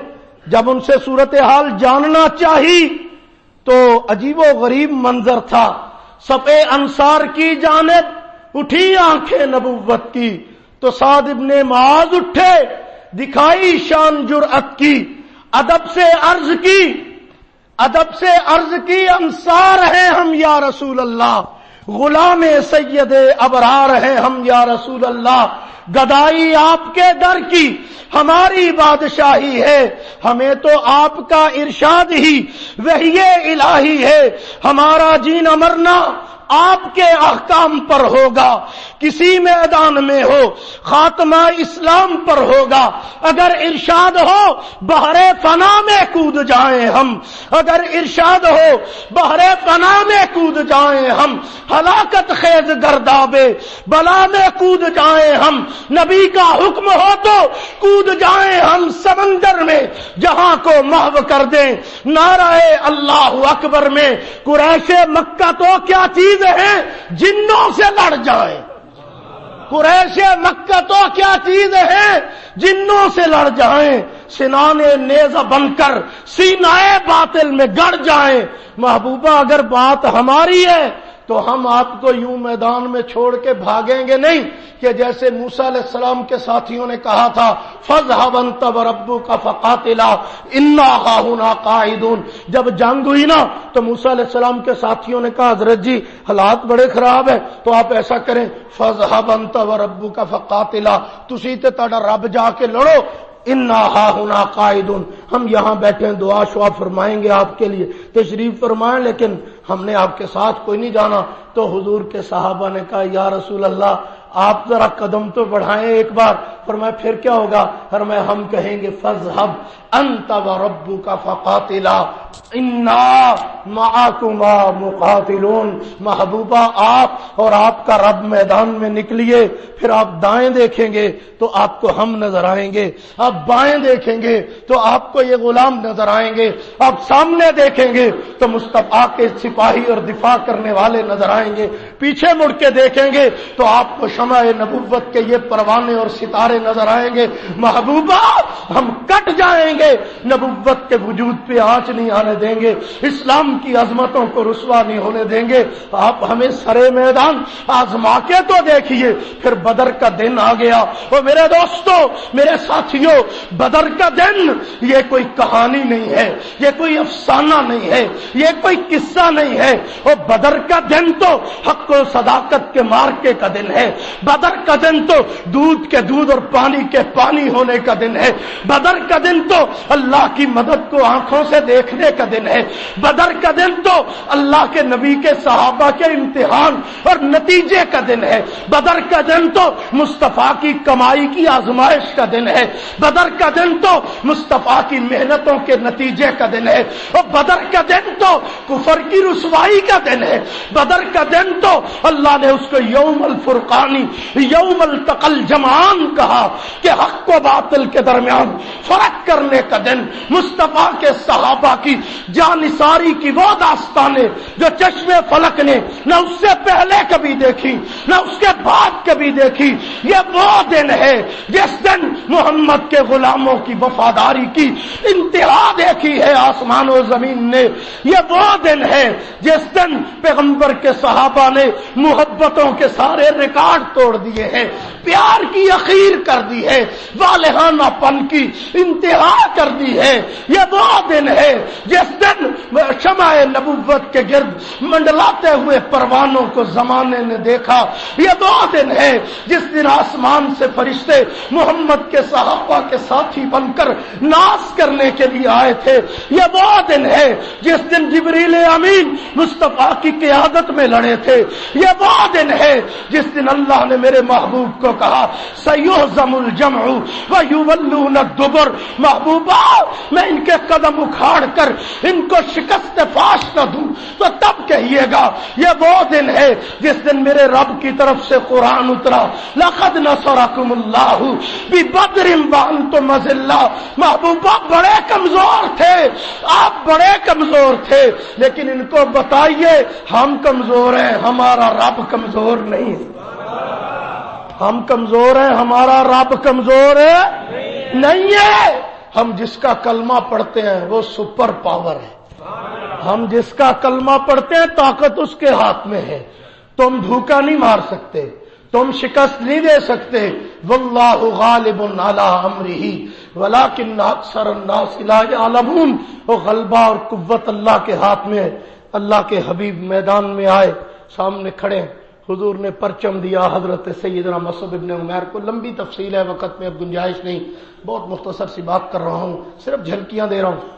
جب ان سے صورتحال جاننا چاہی تو عجیب و غریب منظر تھا۔ صفے انصار کی جانب اٹھی آنکھیں نبوت کی تو سعد ابن معاذ اٹھے، دکھائی شان جرأت کی، ادب سے عرض کی انصار ہیں ہم یا رسول اللہ، غلام سید ابرار ہیں ہم یا رسول اللہ، گدائی آپ کے در کی ہماری بادشاہی ہے، ہمیں تو آپ کا ارشاد ہی وحی الہی ہے، ہمارا جینا مرنا آپ کے احکام پر ہوگا، کسی میدان میں ہو خاتمہ اسلام پر ہوگا، اگر ارشاد ہو بحر فنا میں کود جائیں ہم، اگر ارشاد ہو بحر فنا میں کود جائیں ہم، ہلاکت خیز گردابے بلا میں کود جائیں ہم، نبی کا حکم ہو تو کود جائیں ہم سمندر میں جہاں کو محو کر دیں نعرہ اللہ اکبر میں، قریش مکہ تو کیا چیز ہے جنوں سے لڑ جائیں، قریش مکہ تو کیا چیز ہے جنوں سے لڑ جائیں، سنان نیزہ بن کر سینہ باطل میں گڑ جائیں۔ محبوبہ اگر بات ہماری ہے تو ہم آپ کو یوں میدان میں چھوڑ کے بھاگیں گے نہیں کہ جیسے موسیٰ علیہ السلام کے ساتھیوں نے کہا تھا فَاذْهَبْ أَنْتَ وَرَبُّكَ فَقَاتِلَا إِنَّا هَاهُنَا قَاعِدُونَ۔ جب جنگ ہوئی نا تو موسیٰ علیہ السلام کے ساتھیوں نے کہا حضرت جی حالات بڑے خراب ہیں، تو آپ ایسا کریں فَاذْهَبْ أَنْتَ وَرَبُّكَ فَقَاتِلَا، تسی تے تہاڈا رب جا کے لڑو، اِنَّا هَاهُنَا قَاعِدُونَ، ہم یہاں بیٹھے ہیں، دعا شعا فرمائیں گے آپ کے لیے، تشریف فرمائیں، لیکن ہم نے آپ کے ساتھ کوئی نہیں جانا۔ تو حضور کے صحابہ نے کہا یا رسول اللہ آپ ذرا قدم تو بڑھائیں ایک بار۔ فرمایا پھر کیا ہوگا؟ فرمایا ہم کہیں گے فَاذْهَبْ أَنْتَ وَرَبُّكَ فَقَاتِلَا إِنَّا مَعَكُمَا مُقَاتِلُونَ۔ محبوبہ آپ اور آپ کا رب میدان میں نکلیے، پھر آپ دائیں دیکھیں گے تو آپ کو ہم نظر آئیں گے، آپ بائیں دیکھیں گے تو آپ کو یہ غلام نظر آئیں گے، آپ سامنے دیکھیں گے تو مصطفیٰ کے سپاہی اور دفاع کرنے والے نظر آئیں گے، پیچھے مڑ کے دیکھیں گے تو آپ کو شمع نبوت کے یہ پروانے اور ستارے نظر آئیں گے۔ محبوبہ ہم کٹ جائیں گے، نبوت کے وجود پہ آنچ نہیں آنے دیں گے، اسلام کی عظمتوں کو رسوا نہیں ہونے دیں گے۔ آپ ہمیں سرے میدان آزما کے تو دیکھیے۔ پھر بدر کا دن آ گیا، اور میرے دوستوں میرے ساتھیوں، بدر کا دن یہ کوئی کہانی نہیں ہے، یہ کوئی افسانہ نہیں ہے، یہ کوئی قصہ نہیں ہے، اور بدر کا دن تو حق و صداقت کے مارکے کا دن ہے، بدر کا دن تو دودھ کے دودھ اور پانی کے پانی ہونے کا دن ہے، بدر کا دن تو اللہ کی مدد کو آنکھوں سے دیکھنے کا دن ہے، بدر کا دن تو اللہ کے نبی کے صحابہ کے امتحان اور نتیجے کا دن ہے، بدر کا دن تو مصطفیٰ کی کمائی کی آزمائش کا دن ہے، بدر کا دن تو مصطفیٰ کی محنتوں کے نتیجے کا دن ہے، اور بدر کا دن تو کفر کی رسوائی کا دن ہے، بدر کا دن تو اللہ نے اس کو یوم الفرقانی یوم التقى الجمعان کہا کہ حق و باطل کے درمیان فرق کرنے کا دن۔ مصطفیٰ کے صحابہ کی جانثاری کی وہ داستانیں جو چشم فلک نے نہ اس سے پہلے کبھی دیکھی نہ اس کے بعد کبھی دیکھی، یہ وہ دن ہے جس دن محمد کے غلاموں کی وفاداری کی انتہا دیکھی ہے آسمان و زمین نے، یہ وہ دن ہے جس دن پیغمبر کے صحابہ نے محبتوں کے سارے ریکارڈ توڑ دیے ہیں، پیار کی اخیر کر دی ہے، والہانہ پن کی انتہا کر دی ہے، یہ وہ دن ہے جس دن شمع نبوت کے گرد منڈلاتے ہوئے پروانوں کو زمانے نے دیکھا، یہ وہ دن ہے جس دن آسمان سے فرشتے محمد کے صحابہ کے ساتھی بن کر ناز کرنے کے لیے آئے تھے، یہ وہ دن ہے جس دن جبریل امین مصطفیٰ کی قیادت میں لڑے تھے، یہ وہ دن ہے جس دن اللہ نے میرے محبوب کو کہا سیہزم الجمع ویولون الدبر۔ محبوبہ میں ان کے قدم اکھاڑ کر ان کو شکست فاش نہ دوں تو تب کہیے گا یہ وہ دن ہے جس دن میرے رب کی طرف سے قرآن اترا لقد نصرکم اللہ ببدر وانتم اذلہ۔ محبوبہ بڑے کمزور تھے، آپ بڑے کمزور تھے، لیکن ان کو بتائیے ہم کمزور ہیں، ہمارا رب کمزور نہیں ہے، ہم کمزور ہیں، ہمارا رب کمزور ہے نہیں ہے۔ ہم جس کا کلمہ پڑھتے ہیں وہ سپر پاور ہے، ہم جس کا کلمہ پڑھتے ہیں طاقت اس کے ہاتھ میں ہے، تم دھوکہ نہیں مار سکتے، تم شکست نہیں دے سکتے۔ واللہ غالب علی امرہ ولکن اکثر الناس لا یعلمون۔ وہ غلبہ اور قوت اللہ کے ہاتھ میں ہے۔ اللہ کے حبیب میدان میں آئے، سامنے کھڑے، حضور نے پرچم دیا حضرت سیدنا مصعب ابن عمیر کو، لمبی تفصیل ہے، وقت میں اب گنجائش نہیں، بہت مختصر سی بات کر رہا ہوں، صرف جھلکیاں دے رہا ہوں۔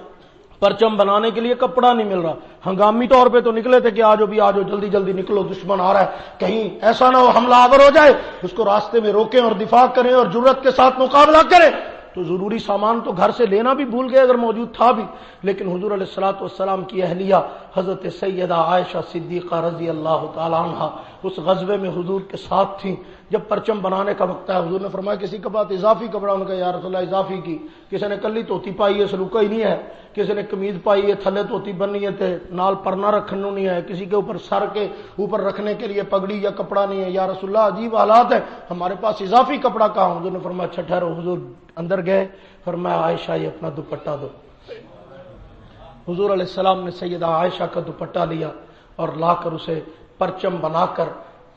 پرچم بنانے کے لیے کپڑا نہیں مل رہا، ہنگامی طور پہ تو نکلے تھے کہ آجو بھی آجو، جلدی جلدی نکلو، دشمن آ رہا ہے، کہیں ایسا نہ ہو حملہ آور ہو جائے، اس کو راستے میں روکیں اور دفاع کریں اور جرأت کے ساتھ مقابلہ کریں۔ تو ضروری سامان تو گھر سے لینا بھی بھول گئے اگر موجود تھا بھی، لیکن حضور علیہ الصلوۃ والسلام کی اہلیہ حضرت سیدہ عائشہ صدیقہ رضی اللہ تعالی عنہا اس غزوے میں حضور کے ساتھ تھیں۔ جب پرچم بنانے کا وقت ہے، حضور نے فرمایا کسی کے پاس اضافی کپڑا، ان کا یا رسول اللہ اضافی کی، کسی نے کلی توتی پائی ہے سلوکا ہی نہیں ہے، کسی نے قمیض پائی ہے تھلے توتی بننی ہے تے نال پرنا رکھنا نہیں ہے، کسی کے اوپر سر کے اوپر رکھنے کے لیے پگڑی یا کپڑا نہیں ہے، یا رسول اللہ عجیب حالات ہے، ہمارے پاس اضافی کپڑا کہاں؟ حضور نے فرمایا اچھا ٹھہرو۔ حضور اندر گئے، فرمایا عائشہ یہ اپنا دوپٹہ دو۔ حضور علیہ السلام نے سیدہ عائشہ کا دوپٹہ لیا اور لا کر اسے پرچم بنا کر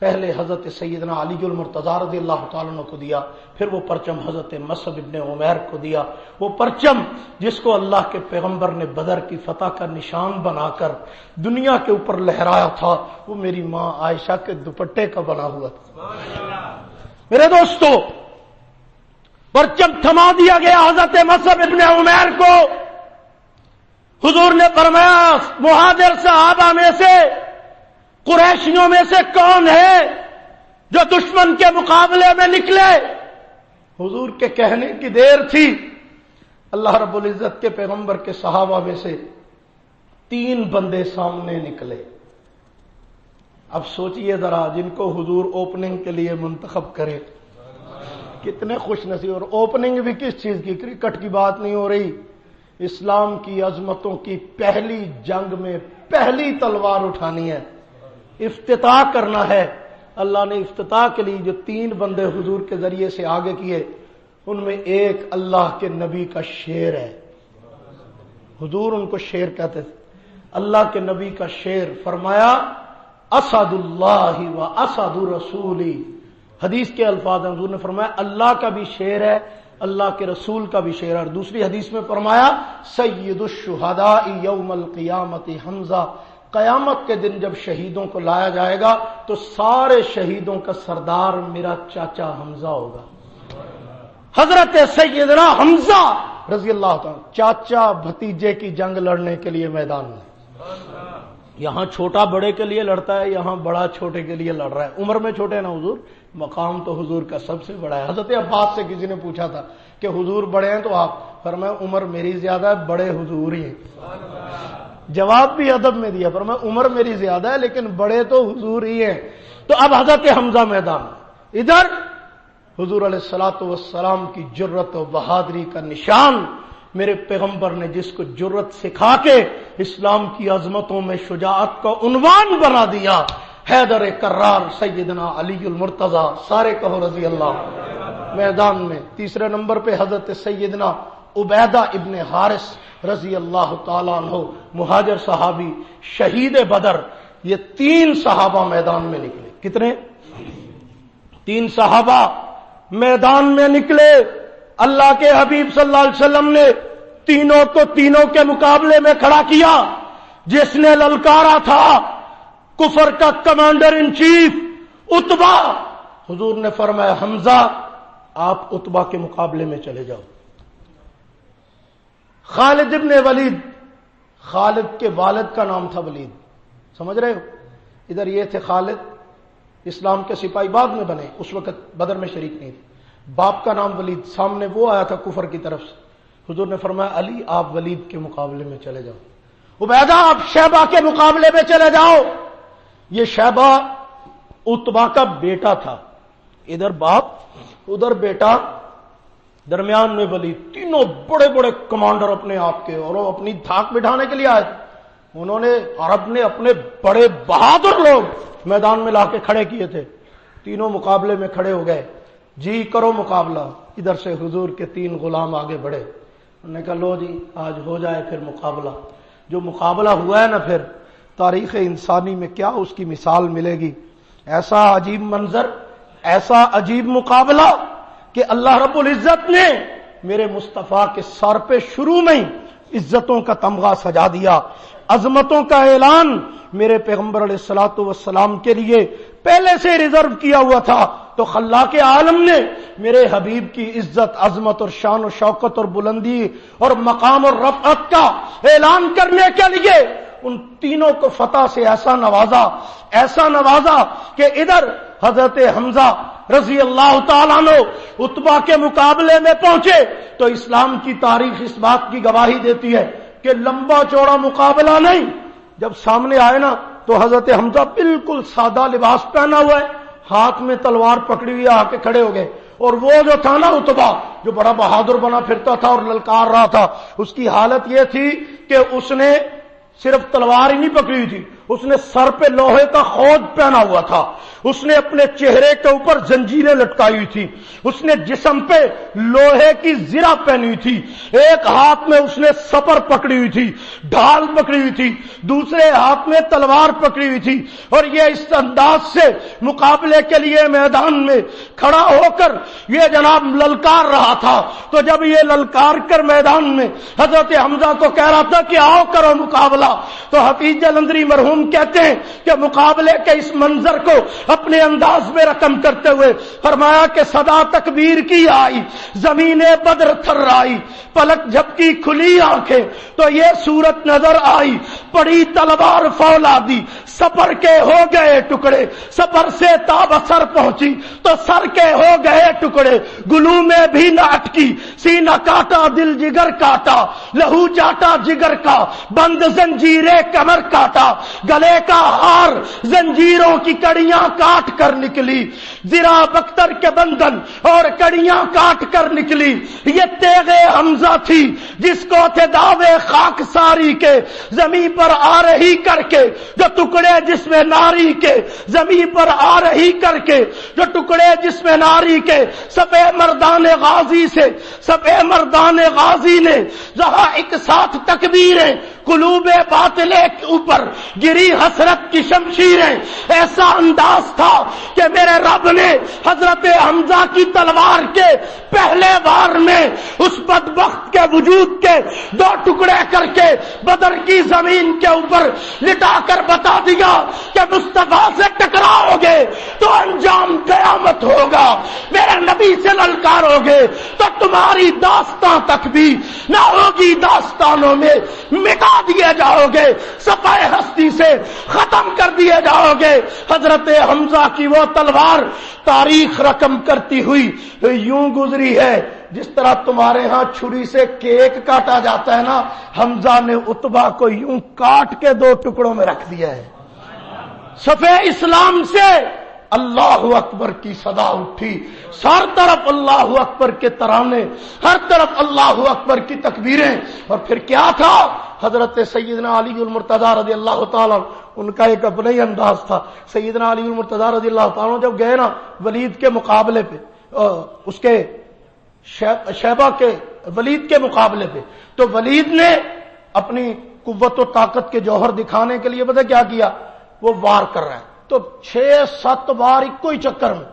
پہلے حضرت سیدنا علی المرتضیٰ رضی اللہ تعالیٰ عنہ کو دیا، پھر وہ پرچم حضرت مصعب ابن عمیر کو دیا۔ وہ پرچم جس کو اللہ کے پیغمبر نے بدر کی فتح کا نشان بنا کر دنیا کے اوپر لہرایا تھا، وہ میری ماں عائشہ کے دوپٹے کا بنا ہوا تھا۔ میرے دوستو، پرچم تھما دیا گیا حضرت مصعب ابن عمیر کو۔ حضور نے فرمایا مہاجر صحابہ میں سے، قریشیوں میں سے کون ہے جو دشمن کے مقابلے میں نکلے؟ حضور کے کہنے کی دیر تھی، اللہ رب العزت کے پیغمبر کے صحابہ میں سے 3 بندے سامنے نکلے۔ اب سوچئے ذرا، جن کو حضور اوپننگ کے لیے منتخب کرے کتنے خوش نصیب۔ اور اوپننگ بھی کس چیز کی؟ کرکٹ کی بات نہیں ہو رہی، اسلام کی عظمتوں کی پہلی جنگ میں پہلی تلوار اٹھانی ہے، افتتاح کرنا ہے۔ اللہ نے افتتاح کے لیے جو 3 بندے حضور کے ذریعے سے آگے کیے، ان میں ایک اللہ کے نبی کا شعر ہے۔ حضور ان کو شعر کہتے تھے، اللہ کے نبی کا شعر۔ فرمایا اسد اللہ و اسد رسولی، حدیث کے الفاظ ہیں، حضور نے فرمایا اللہ کا بھی شعر ہے، اللہ کے رسول کا بھی شعر ہے۔ اور دوسری حدیث میں فرمایا سید الشہداء یوم القیامت حمزہ، قیامت کے دن جب شہیدوں کو لایا جائے گا تو سارے شہیدوں کا سردار میرا چاچا حمزہ ہوگا۔ حضرت سیدنا حمزہ رضی اللہ تعالیٰ چاچا بھتیجے کی جنگ لڑنے کے لیے میدان میں، یہاں چھوٹا بڑے کے لیے لڑتا ہے، یہاں بڑا چھوٹے کے لیے لڑ رہا ہے۔ عمر میں چھوٹے نا حضور، مقام تو حضور کا سب سے بڑا ہے۔ حضرت عباس سے کسی نے پوچھا تھا کہ حضور بڑے ہیں تو آپ، فرمایا عمر میری زیادہ ہے، بڑے حضور ہی ہیں۔ جواب بھی ادب میں دیا، فرمایا عمر میری زیادہ ہے لیکن بڑے تو حضور ہی ہیں۔ تو اب حضرت حمزہ میدان، ادھر حضور علیہ الصلوۃ والسلام کی جرت و بہادری کا نشان، میرے پیغمبر نے جس کو جرت سکھا کے اسلام کی عظمتوں میں شجاعت کا عنوان بنا دیا، حیدر کرار سیدنا علی المرتضیٰ، سارے کہو رضی اللہ، میدان میں۔ تیسرے نمبر پہ حضرت سیدنا عبیدہ ابن حارث رضی اللہ تعالیٰ عنہ، مہاجر صحابی، شہید بدر۔ یہ 3 صحابہ میدان میں نکلے۔ کتنے؟ 3 صحابہ میدان میں نکلے۔ اللہ کے حبیب صلی اللہ علیہ وسلم نے تینوں کو تینوں کے مقابلے میں کھڑا کیا۔ جس نے للکارا تھا کفر کا کمانڈر ان چیف عتبہ، حضور نے فرمایا حمزہ آپ عتبہ کے مقابلے میں چلے جاؤ۔ خالد ابن ولید، خالد کے والد کا نام تھا ولید، سمجھ رہے ہو؟ ادھر یہ تھے خالد، اسلام کے سپاہی بعد میں بنے، اس وقت بدر میں شریک نہیں تھے۔ باپ کا نام ولید، سامنے وہ آیا تھا کفر کی طرف سے۔ حضور نے فرمایا علی آپ ولید کے مقابلے میں چلے جاؤ، عبیدہ آپ شیبہ کے مقابلے میں چلے جاؤ۔ یہ شیبہ عتبہ کا بیٹا تھا، ادھر باپ ادھر بیٹا، درمیان میں ولید، تینوں بڑے بڑے کمانڈر اپنے آپ کے، اور وہ اپنی دھاک بٹھانے کے لیے آئے تھے۔ انہوں نے، عرب نے اپنے بڑے بہادر لوگ میدان میں لا کے کھڑے کیے تھے، تینوں مقابلے میں کھڑے ہو گئے، جی کرو مقابلہ۔ ادھر سے حضور کے 3 غلام آگے بڑھے، انہوں نے کہا لو جی آج ہو جائے پھر مقابلہ۔ جو مقابلہ ہوا ہے نا، پھر تاریخ انسانی میں کیا اس کی مثال ملے گی۔ ایسا عجیب منظر، ایسا عجیب مقابلہ کہ اللہ رب العزت نے میرے مصطفیٰ کے سر پہ شروع میں ہی عزتوں کا تمغہ سجا دیا، عظمتوں کا اعلان میرے پیغمبر علیہ الصلوۃ والسلام کے لیے پہلے سے ریزرو کیا ہوا تھا۔ تو خلاق عالم نے میرے حبیب کی عزت، عظمت اور شان و شوکت اور بلندی اور مقام اور رفعت کا اعلان کرنے کے لیے ان تینوں کو فتح سے ایسا نوازا کہ ادھر حضرت حمزہ رضی اللہ تعالیٰ عنہ عتبہ کے مقابلے میں پہنچے تو اسلام کی تاریخ اس بات کی گواہی دیتی ہے کہ لمبا چوڑا مقابلہ نہیں، جب سامنے آئے نا تو حضرت حمزہ بالکل سادہ لباس پہنا ہوا ہے، ہاتھ میں تلوار پکڑی ہوئی آ کے کھڑے ہو گئے، اور وہ جو تھا نا عتبہ جو بڑا بہادر بنا پھرتا تھا اور للکار رہا تھا، اس کی حالت یہ تھی کہ اس نے صرف تلوار ہی نہیں پکڑی ہوئی تھی، اس نے سر پہ لوہے کا خود پہنا ہوا تھا، اس نے اپنے چہرے کے اوپر زنجیریں لٹکائی ہوئی تھی، اس نے جسم پہ لوہے کی زرہ پہنی ہوئی تھی، ایک ہاتھ میں اس نے سپر پکڑی ہوئی تھی، ڈھال پکڑی ہوئی تھی، دوسرے ہاتھ میں تلوار پکڑی ہوئی تھی، اور یہ اس انداز سے مقابلے کے لیے میدان میں کھڑا ہو کر یہ جناب للکار رہا تھا۔ تو جب یہ للکار کر میدان میں حضرت حمزہ کو کہہ رہا تھا کہ آؤ کرو مقابلہ، تو حفیظ جلندری مرحوم کہتے ہیں کہ مقابلے کے اس منظر کو اپنے انداز میں رقم کرتے ہوئے فرمایا کہ صدا تکبیر کی آئی، زمین بدر تھر آئی، پلک جھپکی کھلی آنکھیں تو یہ صورت نظر آئی، پڑی تلوار فولادی، سپر کے ہو گئے ٹکڑے، سپر سے تاب سر پہنچی تو سر کے ہو گئے ٹکڑے، گلو میں بھی نہ اٹکی، سینہ کاٹا دل جگر کاٹا، لہو چاٹا جگر کا، بند زنجیریں کمر کاٹا، گلے کا ہار زنجیروں کی کڑیاں کاٹ کر نکلی، زرا بختر کے بندن اور کڑیاں کاٹ کر نکلی۔ یہ تیغ حمزہ تھی جس کو تھے دعوے خاک ساری کے، زمین پر آ رہی کر کے جو ٹکڑے جسم ناری کے، زمین پر آ رہی کر کے جو ٹکڑے جسم ناری کے، سبے مردان غازی سے سبے مردان غازی نے جہاں ایک ساتھ تکبیریں، قلوب باطلے کے اوپر گری حسرت کی شمشیریں۔ ایسا انداز تھا کہ میرے رب نے حضرت حمزہ کی تلوار کے پہلے وار میں اس بدبخت کے وجود کے دو ٹکڑے کر کے بدر کی زمین کے اوپر لٹا کر بتا دیا کہ مصطفیٰ سے ٹکراؤ گے تو انجام قیامت ہوگا، میرے نبی سے للکارو گے تو تمہاری داستان تک بھی نہ ہوگی، داستانوں میں مٹا دیے جاؤ گے، صفحہ ہستی سے ختم کر دیے جاؤ گے۔ حضرت حمزہ کی وہ تلوار تاریخ رقم کرتی ہوئی یوں گزری ہے جس طرح تمہارے ہاں چھری سے کیک کاٹا جاتا ہے نا، حمزہ نے عتبہ کو یوں کاٹ کے دو ٹکڑوں میں رکھ دیا ہے۔ صفحہ اسلام سے اللہ اکبر کی صدا اٹھی، ہر طرف اللہ اکبر کے ترانے، ہر طرف اللہ اکبر کی تکبیریں، اور پھر کیا تھا؟ حضرت سیدنا علی المرتضیٰ رضی اللہ تعالیٰ، ان کا ایک اپنا ہی انداز تھا۔ سیدنا علی المرتضیٰ رضی اللہ تعالیٰ جب گئے نا ولید کے مقابلے پہ، اس کے شیبہ کے ولید کے مقابلے پہ، تو ولید نے اپنی قوت و طاقت کے جوہر دکھانے کے لیے پتہ کیا کیا؟ وہ وار کر رہا ہے تو 6-7 بار ایک کوئی چکر میں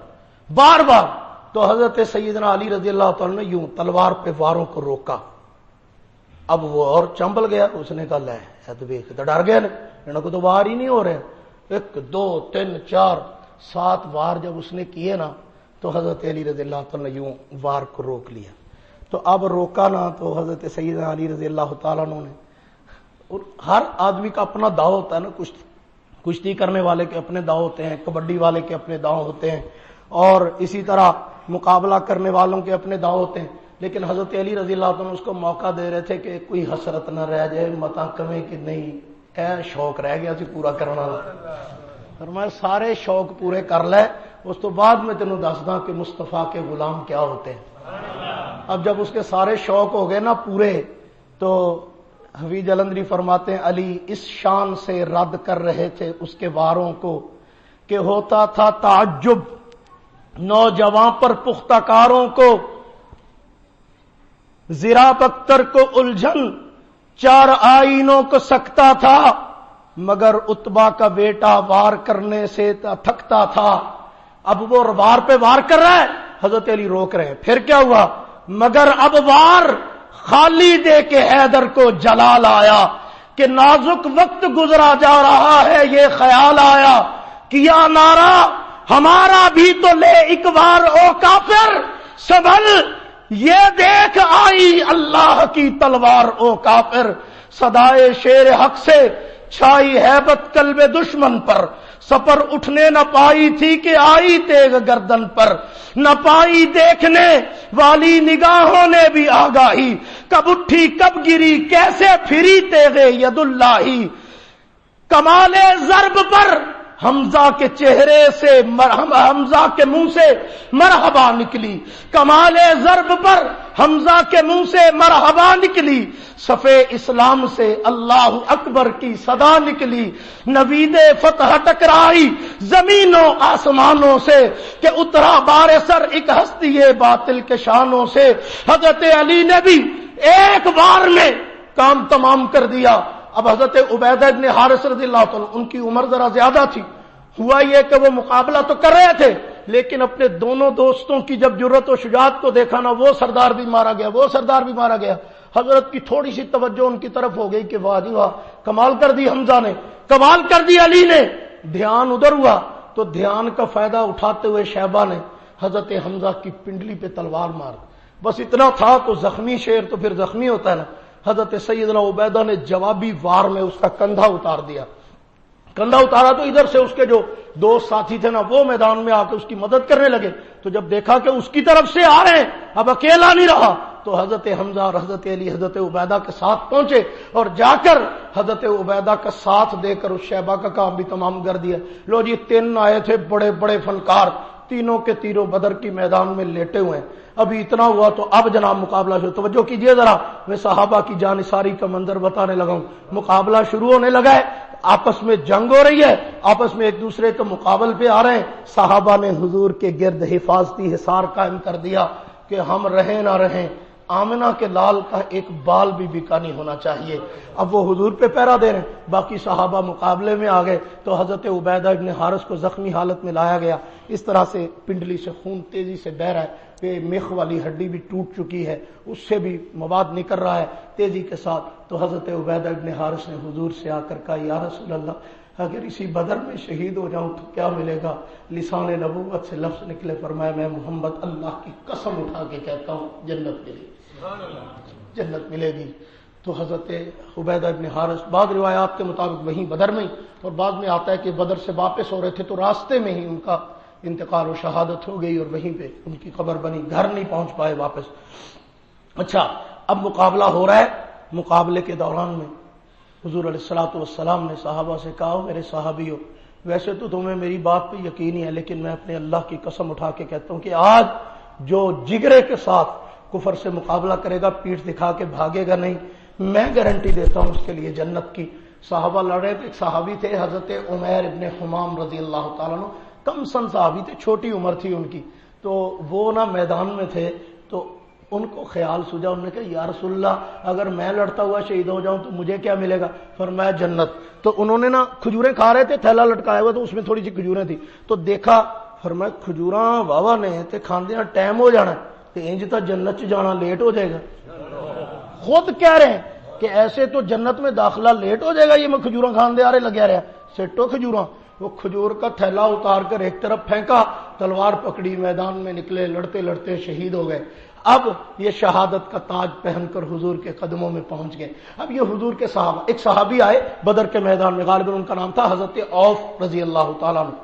بار بار، تو حضرت سیدنا علی رضی اللہ تعالیٰ نے یوں تلوار پہ واروں کو روکا۔ اب وہ اور چنبل گیا، اس نے کہا لے تو ڈر گیا نا، انہوں کو تو وار ہی نہیں ہو رہے، 1 2 3 4 7 وار جب اس نے کیے نا تو حضرت علی رضی اللہ تعالیٰ نے یوں وار کو روک لیا۔ تو اب روکا نا تو حضرت سیدنا علی رضی اللہ تعالیٰ نے، اور ہر آدمی کا اپنا داؤ ہوتا ہے نا، کشتی کرنے والے کے اپنے داؤ ہوتے ہیں، کبڈی والے کے اپنے داؤ ہوتے ہیں، اور اسی طرح مقابلہ کرنے والوں کے اپنے داؤ ہوتے ہیں، لیکن حضرت علی رضی اللہ عنہ اس کو موقع دے رہے تھے کہ کوئی حسرت نہ رہ جائے، متا کمیں کہ نہیں اے شوق رہ گیا سی پورا کرنا، فرمایا سارے شوق پورے کر لے، اس تو بعد میں تینوں دسدا کہ مصطفیٰ کے غلام کیا ہوتے ہیں۔ اب جب اس کے سارے شوق ہو گئے نا پورے، تو حفیظ جلندری فرماتے ہیں علی اس شان سے رد کر رہے تھے اس کے واروں کو کہ ہوتا تھا تعجب نوجوان پر پختہ کاروں کو، زرا بختر کو الجھن 4 آئینوں کو سکتا تھا، مگر عتبہ کا بیٹا وار کرنے سے تھکتا تھا۔ اب وہ وار پہ وار کر رہا ہے، حضرت علی روک رہے ہیں، پھر کیا ہوا؟ مگر اب وار خالی دے کے حیدر کو جلال آیا کہ نازک وقت گزرا جا رہا ہے، یہ خیال آیا کیا نعرہ ہمارا بھی تو لے ایک بار او کافر سنبھل، یہ دیکھ آئی اللہ کی تلوار او کافر، صدائے شیر حق سے چھائی ہیبت قلب دشمن پر، سپر اٹھنے نہ پائی تھی کہ آئی تیغ گردن پر، نہ پائی دیکھنے والی نگاہوں نے بھی آگاہی، کب اٹھی کب گری کیسے پھری تیغ ید اللہ، کمال ضرب پر حمزہ کے چہرے سے حمزہ کے منہ سے مرحبا نکلی، کمال ضرب پر حمزہ کے منہ سے مرحبا نکلی، صفے اسلام سے اللہ اکبر کی صدا نکلی، نوید فتح ٹکرائی زمینوں آسمانوں سے کہ اترا بار سر ایک ہستی باطل کے شانوں سے۔ حضرت علی نے بھی ایک بار میں کام تمام کر دیا۔ اب حضرت عبیدہ ابن حارث رضی اللہ عنہ، ان کی عمر ذرا زیادہ تھی، ہوا یہ کہ وہ مقابلہ تو کر رہے تھے لیکن اپنے دونوں دوستوں کی جب جرأت و شجاعت کو دیکھا نا، وہ سردار بھی مارا گیا، وہ سردار بھی مارا گیا، حضرت کی تھوڑی سی توجہ ان کی طرف ہو گئی کہ واہ جی واہ، کمال کر دی حمزہ نے، کمال کر دی علی نے۔ دھیان ادھر ہوا تو دھیان کا فائدہ اٹھاتے ہوئے شیبہ نے حضرت حمزہ کی پنڈلی پہ تلوار مار، بس اتنا تھا تو زخمی شیر تو پھر زخمی ہوتا ہے نا، حضرت سیدنا عبیدہ نے جوابی وار میں اس کا کندھا اتار دیا۔ کندھا اتارا تو ادھر سے اس کے جو دوست ساتھی تھے نا، وہ میدان میں آ کے اس کی مدد کرنے لگے، تو جب دیکھا کہ اس کی طرف سے آ رہے ہیں، اب اکیلا نہیں رہا، تو حضرت حمزہ اور حضرت علی حضرت عبیدہ کے ساتھ پہنچے اور جا کر حضرت عبیدہ کا ساتھ دے کر اس شیبہ کا کام بھی تمام کر دیا۔ لو جی، 3 آئے تھے بڑے بڑے فنکار، تینوں کے تینوں بدر کی میدان میں لیٹے ہوئے ہیں۔ ابھی اتنا ہوا تو اب جناب مقابلہ شروع، توجہ کیجئے ذرا، میں صحابہ کی جانثاری کا منظر بتانے لگا ہوں۔ مقابلہ شروع ہونے لگا ہے، آپس میں جنگ ہو رہی ہے، آپس میں ایک دوسرے کے مقابل پہ آ رہے ہیں۔ صحابہ نے حضور کے گرد حفاظتی حصار قائم کر دیا کہ ہم رہیں نہ رہیں، آمنہ کے لال کا ایک بال بھی بکا نہیں ہونا چاہیے۔ اب وہ حضور پہ پہرا دے رہے ہیں، باقی صحابہ مقابلے میں آ گئے تو حضرت عبیدہ ابن حارث کو زخمی حالت میں لایا گیا۔ اس طرح سے پنڈلی سے خون تیزی سے بہہ رہا ہے، پہ میخ والی ہڈی بھی ٹوٹ چکی ہے، اس سے بھی مواد نکل رہا ہے تیزی کے ساتھ۔ تو حضرت عبیدہ ابن حارث نے حضور سے آ کر کہا، یا رسول اللہ، اگر اسی بدر میں شہید ہو جاؤں تو کیا ملے گا؟ لسان نبوت سے لفظ نکلے، فرمایا میں محمد اللہ کی قسم اٹھا کے کہتا ہوں جنت ملے گی، جنت ملے گی۔ تو حضرت عبیدہ ابن حارث بعض روایات کے مطابق وہیں بدر میں، اور بعد میں آتا ہے کہ بدر سے واپس ہو رہے تھے تو راستے میں ہی ان کا انتقال و شہادت ہو گئی اور وہیں پہ ان کی قبر بنی، گھر نہیں پہنچ پائے واپس۔ اچھا، اب مقابلہ ہو رہا ہے، مقابلے کے دوران میں حضور علیہ الصلوۃ والسلام نے صحابہ سے کہا، میرے صحابیو، ویسے تو تمہیں میری بات پہ یقین ہی ہے لیکن میں اپنے اللہ کی قسم اٹھا کے کہتا ہوں کہ آج جو جگرے کے ساتھ کفر سے مقابلہ کرے گا، پیٹھ دکھا کے بھاگے گا نہیں، میں گارنٹی دیتا ہوں اس کے لیے جنت کی۔ صحابہ لڑ رہے تھے، ایک صحابی تھے حضرت عمیر ابن حمام رضی اللہ تعالیٰ عنہ، کم سن صحابی تھے، چھوٹی عمر تھی ان کی، تو وہ نا میدان میں تھے، تو ان کو خیال سوجا، انہوں نے کہا یا رسول اللہ، اگر میں لڑتا ہوا شہید ہو جاؤں تو مجھے کیا ملے گا؟ فرمایا جنت۔ تو انہوں نے نا کھجوریں کھا رہے تھے، تھیلا لٹکایا ہوا تو اس میں تھوڑی سی کھجوریں تھی، تو دیکھا، فرمایا کھجوراں واوا نے تے کھاندیاں ٹائم ہو جانا تے انج تا جنت چ جانا لیٹ ہو جائے گا۔ خود کہہ رہے ہیں کہ ایسے تو جنت میں داخلہ لیٹ ہو جائے گا، یہ میں کھجوراں کھان دے آ رہے لگیا رہا، سیٹو کھجوراں۔ وہ کھجور کا تھیلا اتار کر ایک طرف پھینکا، تلوار پکڑی، میدان میں نکلے، لڑتے لڑتے شہید ہو گئے۔ اب یہ شہادت کا تاج پہن کر حضور کے قدموں میں پہنچ گئے۔ اب یہ حضور کے صحابہ، ایک صحابی آئے بدر کے میدان میں، غالباً ان کا نام تھا حضرت عوف رضی اللہ تعالیٰ عنہ،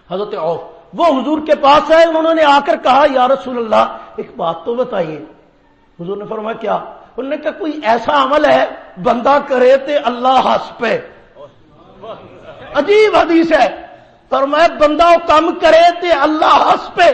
حضرت عوف، وہ حضور کے پاس آئے، انہوں نے آ کر کہا یا رسول اللہ ایک بات تو بتائیے۔ حضور نے فرمایا کیا؟ انہوں نے کہا کوئی ایسا عمل ہے بندہ کرے تے اللہ ہنس پہ۔ عجیب حدیث ہے، فرمایا بندہ کم کرے تے اللہ ہنس پہ،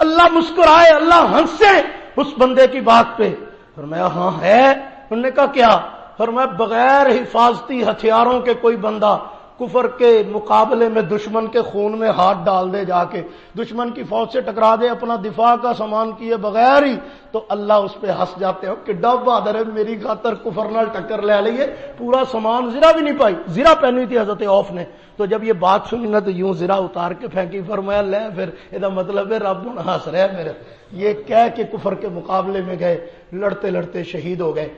اللہ مسکرائے، اللہ ہنسے اس بندے کی بات پہ۔ فرمایا ہاں ہے۔ انہوں نے کہا کیا؟ فرمایا بغیر حفاظتی ہتھیاروں کے کوئی بندہ کفر کے مقابلے میں دشمن کے خون میں ہاتھ ڈال دے، جا کے دشمن کی فوج سے ٹکرا دے، اپنا دفاع کا سامان کیے بغیر ہی، تو اللہ اس پہ ہنس جاتے ہو کہ ڈب بہادر ہے، میری خاطر کفر نال ٹکر لے لیے، پورا سامان زرہ بھی نہیں پائی، زرہ پہنی ہوئی تھی حضرت عوف نے۔ تو جب یہ بات سنی نا تو یوں زرہ اتار کے پھینکی، فرمایا لے پھر یہ مطلب ہے رب ہن ہنس رہا ہے میرے۔ یہ کہہ کے کفر کے مقابلے میں گئے، لڑتے لڑتے شہید ہو گئے۔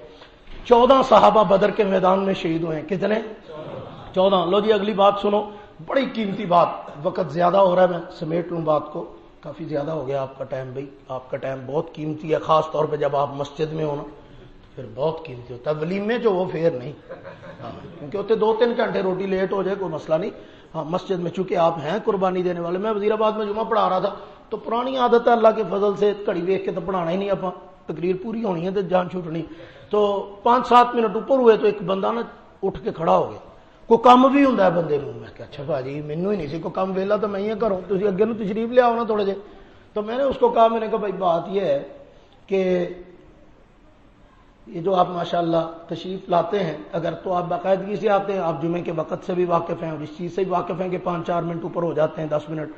14 صحابہ بدر کے میدان میں شہید ہوئے ہیں۔ کتنے؟ 14۔ لو جی اگلی بات سنو، بڑی قیمتی بات، وقت زیادہ ہو رہا ہے، میں سمیٹ لوں بات کو، کافی زیادہ ہو گیا آپ کا ٹائم بھائی، آپ کا ٹائم بہت قیمتی ہے، خاص طور پہ جب آپ مسجد میں ہونا پھر بہت قیمتی ہوتا ہے، ولیم میں جو وہ پھر نہیں، کیونکہ ہوتے 2-3 گھنٹے روٹی لیٹ ہو جائے کوئی مسئلہ نہیں، ہاں مسجد میں چونکہ آپ ہیں قربانی دینے والے۔ میں وزیر آباد میں جمعہ پڑھا رہا تھا تو پرانی عادت ہے اللہ کے فضل سے گھڑی دیکھ کے تو پڑھانا ہی نہیں، آپ تقریر پوری ہونی ہے تو جان چھوٹنی، تو 5-7 منٹ اوپر ہوئے تو ایک بندہ نا اٹھ کے کھڑا ہو گیا، کوئی کام بھی ہوں بندے نوں. میں کہا اچھا بھاجی مینوں ہی نہیں سی کوئی کام، ویلا تو میں ہی گھروں، تسی اگے نوں تشریف لے آؤ نا تھوڑے جے. تو میں نے اس کو کہا، میں نے کہا بھائی بات یہ ہے کہ یہ جو آپ ماشاءاللہ تشریف لاتے ہیں، اگر تو آپ باقاعدگی سے آتے ہیں، آپ جمعے کے وقت سے بھی واقف ہیں اور اس چیز سے بھی واقف ہیں کہ 5-4 منٹ اوپر ہو جاتے ہیں، 10 منٹ،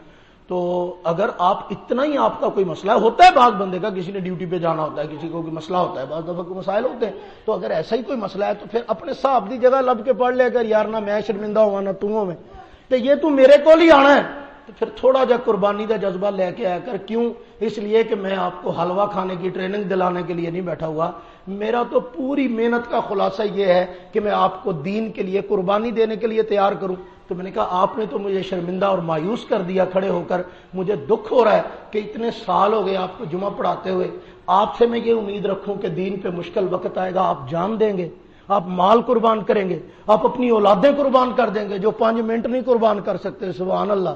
تو اگر آپ اتنا ہی آپ کا کوئی مسئلہ ہوتا ہے، بعض بندے کا کسی نے ڈیوٹی پہ جانا ہوتا ہے، کسی کو کوئی مسئلہ ہوتا ہے، بعض دفعہ کوئی مسائل ہوتے ہیں، تو اگر ایسا ہی کوئی مسئلہ ہے تو پھر اپنے صاحب دی جگہ لب کے پڑھ لے کر یار نہ میں شرمندہ ہوا نہ توں میں، تو یہ تو میرے کو ہی آنا ہے، تو پھر تھوڑا جا قربانی کا جذبہ لے کے آیا کر. کیوں؟ اس لیے کہ میں آپ کو حلوہ کھانے کی ٹریننگ دلانے کے لیے نہیں بیٹھا ہوا، میرا تو پوری محنت کا خلاصہ یہ ہے کہ میں آپ کو دین کے لیے قربانی دینے کے لیے تیار کروں. تو میں نے کہا آپ نے تو مجھے شرمندہ اور مایوس کر دیا کھڑے ہو کر، مجھے دکھ ہو رہا ہے کہ اتنے سال ہو گئے آپ کو جمعہ پڑھاتے ہوئے، آپ سے میں یہ امید رکھوں کہ دین پہ مشکل وقت آئے گا آپ جان دیں گے، آپ مال قربان کریں گے، آپ اپنی اولادیں قربان کر دیں گے جو 5 منٹ نہیں قربان کر سکتے. سبحان اللہ.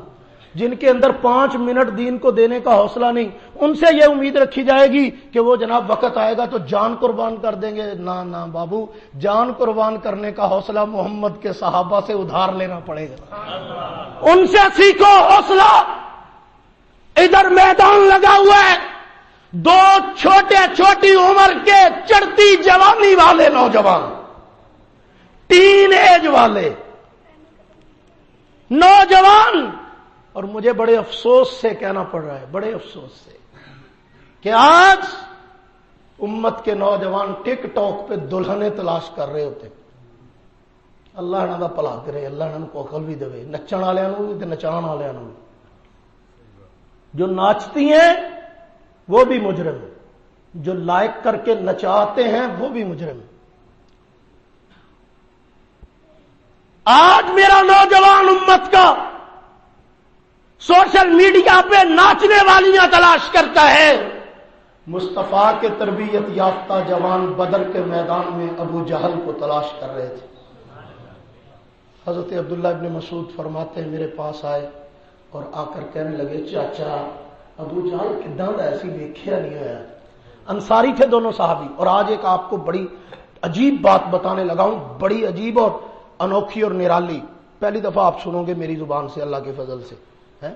جن کے اندر 5 منٹ دین کو دینے کا حوصلہ نہیں، ان سے یہ امید رکھی جائے گی کہ وہ جناب وقت آئے گا تو جان قربان کر دیں گے. نہ بابو، جان قربان کرنے کا حوصلہ محمد کے صحابہ سے ادھار لینا پڑے گا. ان سے سیکھو حوصلہ. ادھر میدان لگا ہوا ہے، 2 چھوٹی عمر کے چڑھتی جوانی والے نوجوان، ٹین ایج والے نوجوان، اور مجھے بڑے افسوس سے کہنا پڑ رہا ہے، بڑے افسوس سے، کہ آج امت کے نوجوان ٹک ٹاک پہ دلہنیں تلاش کر رہے ہوتے. اللہ انہاں دا بھلا کرے، اللہ انہاں کو عقل بھی دے، نچن والوں بھی تے نچان والوں بھی. جو ناچتی ہیں وہ بھی مجرم ہیں، جو لائق کر کے نچاتے ہیں وہ بھی مجرم ہیں. آج میرا نوجوان امت کا سوشل میڈیا پہ ناچنے والیاں تلاش کرتا ہے. مصطفیٰ کے تربیت یافتہ جوان بدر کے میدان میں ابو جہل کو تلاش کر رہے تھے. حضرت عبداللہ ابن مسعود فرماتے ہیں میرے پاس آئے اور آ کر کہنے لگے چاچا ابو جہل کداں دا ایسی ویکھیا نہیں ہوا. انصاری تھے دونوں صحابی. اور آج ایک آپ کو بڑی عجیب بات بتانے لگا ہوں، بڑی عجیب اور انوکھی اور نرالی. پہلی دفعہ آپ سنو گے میری زبان سے اللہ کے فضل سے.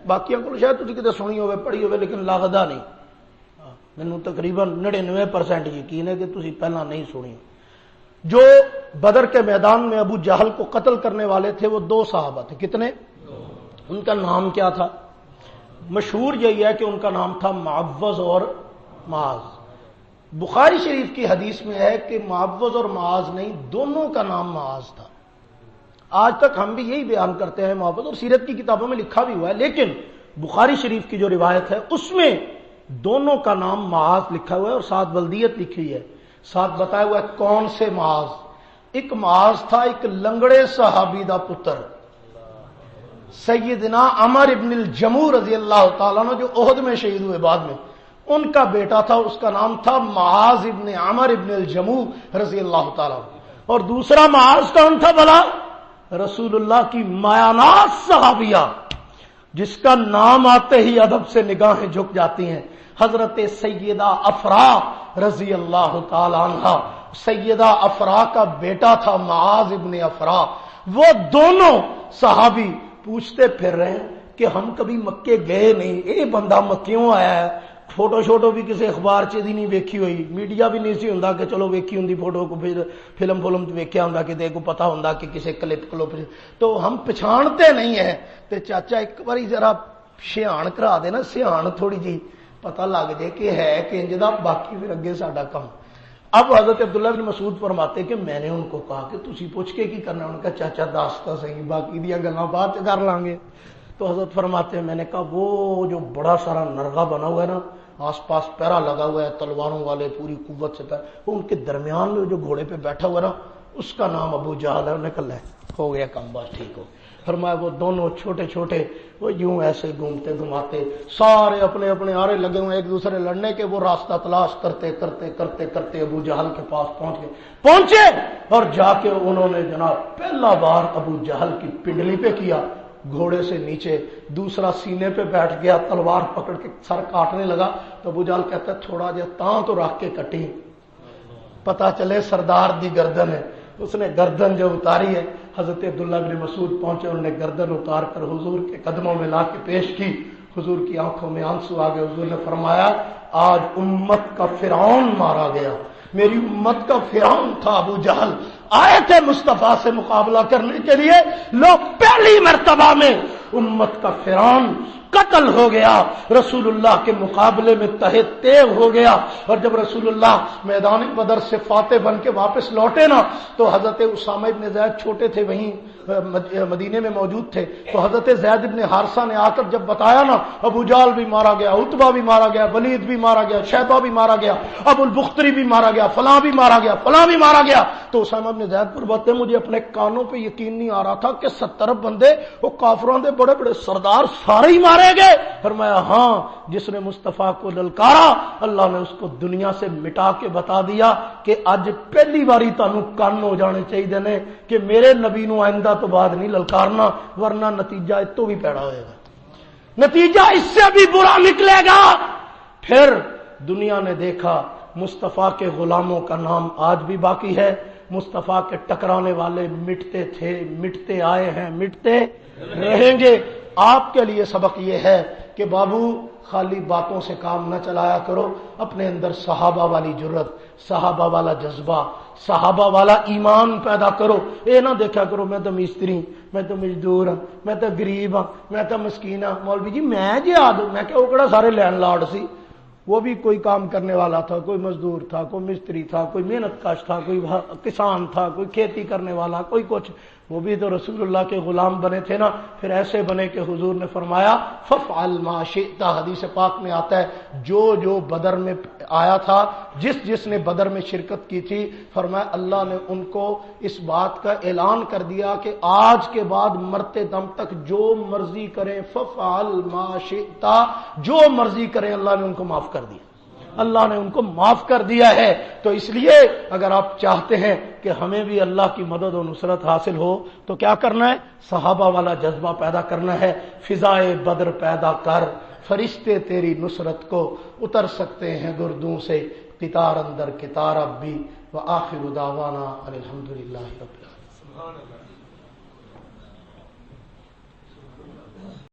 باقیوں کو شاید تھی کتنے سنی ہوئے پڑھی ہوئے لیکن لاغدہ نہیں. مینوں تقریباً 99% یقین ہے کہ تسی پہلا نہیں سنی. جو بدر کے میدان میں ابو جہل کو قتل کرنے والے تھے وہ 2 صحابہ تھے. کتنے؟ ان کا نام کیا تھا؟ مشہور یہی ہے کہ ان کا نام تھا معوذ اور معاذ. بخاری شریف کی حدیث میں ہے کہ معوذ اور معاذ نہیں، دونوں کا نام معاذ تھا. آج تک ہم بھی یہی بیان کرتے ہیں معوذ، اور سیرت کی کتابوں میں لکھا بھی ہوا ہے، لیکن بخاری شریف کی جو روایت ہے اس میں دونوں کا نام معاذ لکھا ہوا ہے اور ساتھ بلدیت لکھی ہوئی ہے، ساتھ بتایا ہوا ہے کون سے معاذ. ایک معاذ تھا ایک لنگڑے صحابی دا پتر، سیدنا عمر ابن الجموع رضی اللہ تعالیٰ عنہ جو احد میں شہید ہوئے بعد میں، ان کا بیٹا تھا، اس کا نام تھا معاذ ابن عمر ابن الجموع رضی اللہ تعالیٰ عنہ. اور دوسرا معاذ کون تھا بھلا؟ رسول اللہ کی مایانات صحابیہ جس کا نام آتے ہی ادب سے نگاہیں جھک جاتی ہیں، حضرت سیدہ افرا رضی اللہ تعالی عنہ. سیدہ افرا کا بیٹا تھا معاذ ابن افرا. وہ دونوں صحابی پوچھتے پھر رہے ہیں کہ ہم کبھی مکے گئے نہیں، اے بندہ مکیوں آیا ہے. فوٹو شوٹو بھی کسی اخبار چ نہیں ویکھی ہوئی، میڈیا بھی نہیں سی ہوندا کہ چلو ویکھی ہوندی فوٹو کو، پھر فلم ویکھیا ہوندا کہ کو پتہ ہوندا کہ کسی کلپ تو ہم پچھانتے نہیں ہیں. تے چاچا ایک باری ذرا سیاح کرا دے نا، سیاح تھوڑی جی پتہ لگ جائے کہ ہے کہ انج دا، باقی پھر اگے ساڈا کم. اب حضرت عبداللہ بن مسعود فرماتے کہ میں نے ان کو کہا کہ تسی پوچھ کے کی کرنا؟ ان کا چاچا داستا صحیح، باقی دیا گلاں بعد کر لیں گے. تو حضرت فرماتے ہیں میں نے کہا وہ جو بڑا سارا نرغہ بنا ہوا ہے نا، آس پاس پیرا لگا ہوا ہے تلواروں والے پوری قوت سے، وہ ان کے درمیان میں جو گھوڑے پہ بیٹھا ہوا ہے نا اس کا نام ابو جہل ہے. انہوں نے کہا ہو گیا کام، بات ٹھیک ہو. فرمایا وہ دونوں چھوٹے چھوٹے وہ یوں ایسے گھومتے گھماتے سارے اپنے اپنے آرے لگے ہوئے ایک دوسرے لڑنے کے، وہ راستہ تلاش کرتے کرتے کرتے کرتے ابو جہل کے پاس پہنچے اور جا کے انہوں نے جناب پہلا بار ابو جہل کی پنڈلی پہ کیا، گھوڑے سے نیچے، دوسرا سینے پہ بیٹھ گیا، تلوار پکڑ کے سر کاٹنے لگا. تو ابو جہل کہتا ہے تھوڑا جہا تاں تو رکھ کے کٹی، پتہ چلے سردار دی گردن ہے. اس نے گردن جو اتاری ہے حضرت عبداللہ بن مسعود پہنچے، انہوں نے گردن اتار کر حضور کے قدموں میں لا کے پیش کی، حضور کی آنکھوں میں آنسو آ گئے، حضور نے فرمایا آج امت کا فرعون مارا گیا، میری امت کا فرعون تھا ابو جہل، آئے تھے مصطفیٰ سے مقابلہ کرنے کے لیے، لو پہلی مرتبہ میں امت کا فرعون قتل ہو گیا، رسول اللہ کے مقابلے میں تہے تیغ ہو گیا۔ اور جب رسول اللہ میدان بدر سے فاتح بن کے واپس لوٹے نا تو حضرت اسامہ ابن زید چھوٹے تھے، وہیں مدینے میں موجود تھے، تو حضرت زید ابن حارثہ نے آ کر جب بتایا نا ابو جال بھی مارا گیا، عتبہ بھی مارا گیا، ولید بھی مارا گیا، شیبہ بھی مارا گیا، ابو البختری بھی مارا گیا، فلاں بھی مارا گیا، فلاں بھی مارا گیا، تو اسامہ ابن زید پر بات ہے مجھے اپنے کانوں پہ یقین نہیں آ رہا تھا کہ 70 بندے وہ کافروں دے بڑے بڑے سردار سارے ہی مارے گئے۔ فرمایا ہاں، جس نے مصطفیٰ کو للکارا اللہ نے اس کو دنیا سے مٹا کے بتا دیا کہ اج پہلی باری تانوں کان ہو جانے چاہیے نے کہ میرے نبی نو آئندہ تو بعد نہیں للکارنا، ورنہ نتیجہ اس تو بھی پیڑا ہوئے گا، نتیجہ اس سے بھی برا نکلے گا۔ پھر دنیا نے دیکھا مصطفیٰ کے غلاموں کا نام آج بھی باقی ہے، مصطفیٰ کے ٹکرانے والے مٹتے تھے، مٹتے آئے ہیں، مٹتے رہیں گے۔ آپ کے لیے سبق یہ ہے کہ بابو خالی باتوں سے کام نہ چلایا کرو، اپنے اندر صحابہ والی جرت، صحابہ والا جذبہ، صحابہ والا ایمان پیدا کرو۔ اے نہ دیکھا کرو میں تو مستری، میں تو مزدور ہوں، میں تو غریب ہوں، میں تو مسکین ہوں، مولوی جی میں جہاد ہوں، میں کہ وہ کہڑا سارے لینڈ لارڈ سی، وہ بھی کوئی کام کرنے والا تھا، کوئی مزدور تھا، کوئی مستری تھا، کوئی محنت کش تھا، کوئی کسان تھا، کوئی کھیتی کرنے والا، کوئی کچھ، وہ بھی تو رسول اللہ کے غلام بنے تھے نا۔ پھر ایسے بنے کہ حضور نے فرمایا ففعل ما شئت، حدیث پاک میں آتا ہے جو جو بدر میں آیا تھا، جس نے بدر میں شرکت کی تھی، فرمایا اللہ نے ان کو اس بات کا اعلان کر دیا کہ آج کے بعد مرتے دم تک جو مرضی کریں، ففعل ما شئت، جو مرضی کریں، اللہ نے ان کو معاف کر دیا، اللہ نے ان کو معاف کر دیا ہے۔ تو اس لیے اگر آپ چاہتے ہیں کہ ہمیں بھی اللہ کی مدد و نصرت حاصل ہو تو کیا کرنا ہے؟ صحابہ والا جذبہ پیدا کرنا ہے۔ فضائے بدر پیدا کر، فرشتے تیری نصرت کو اتر سکتے ہیں گردوں سے، قطار اندر قطار اب بھی، وآخر دعوانا الحمدللہ رب العالمین۔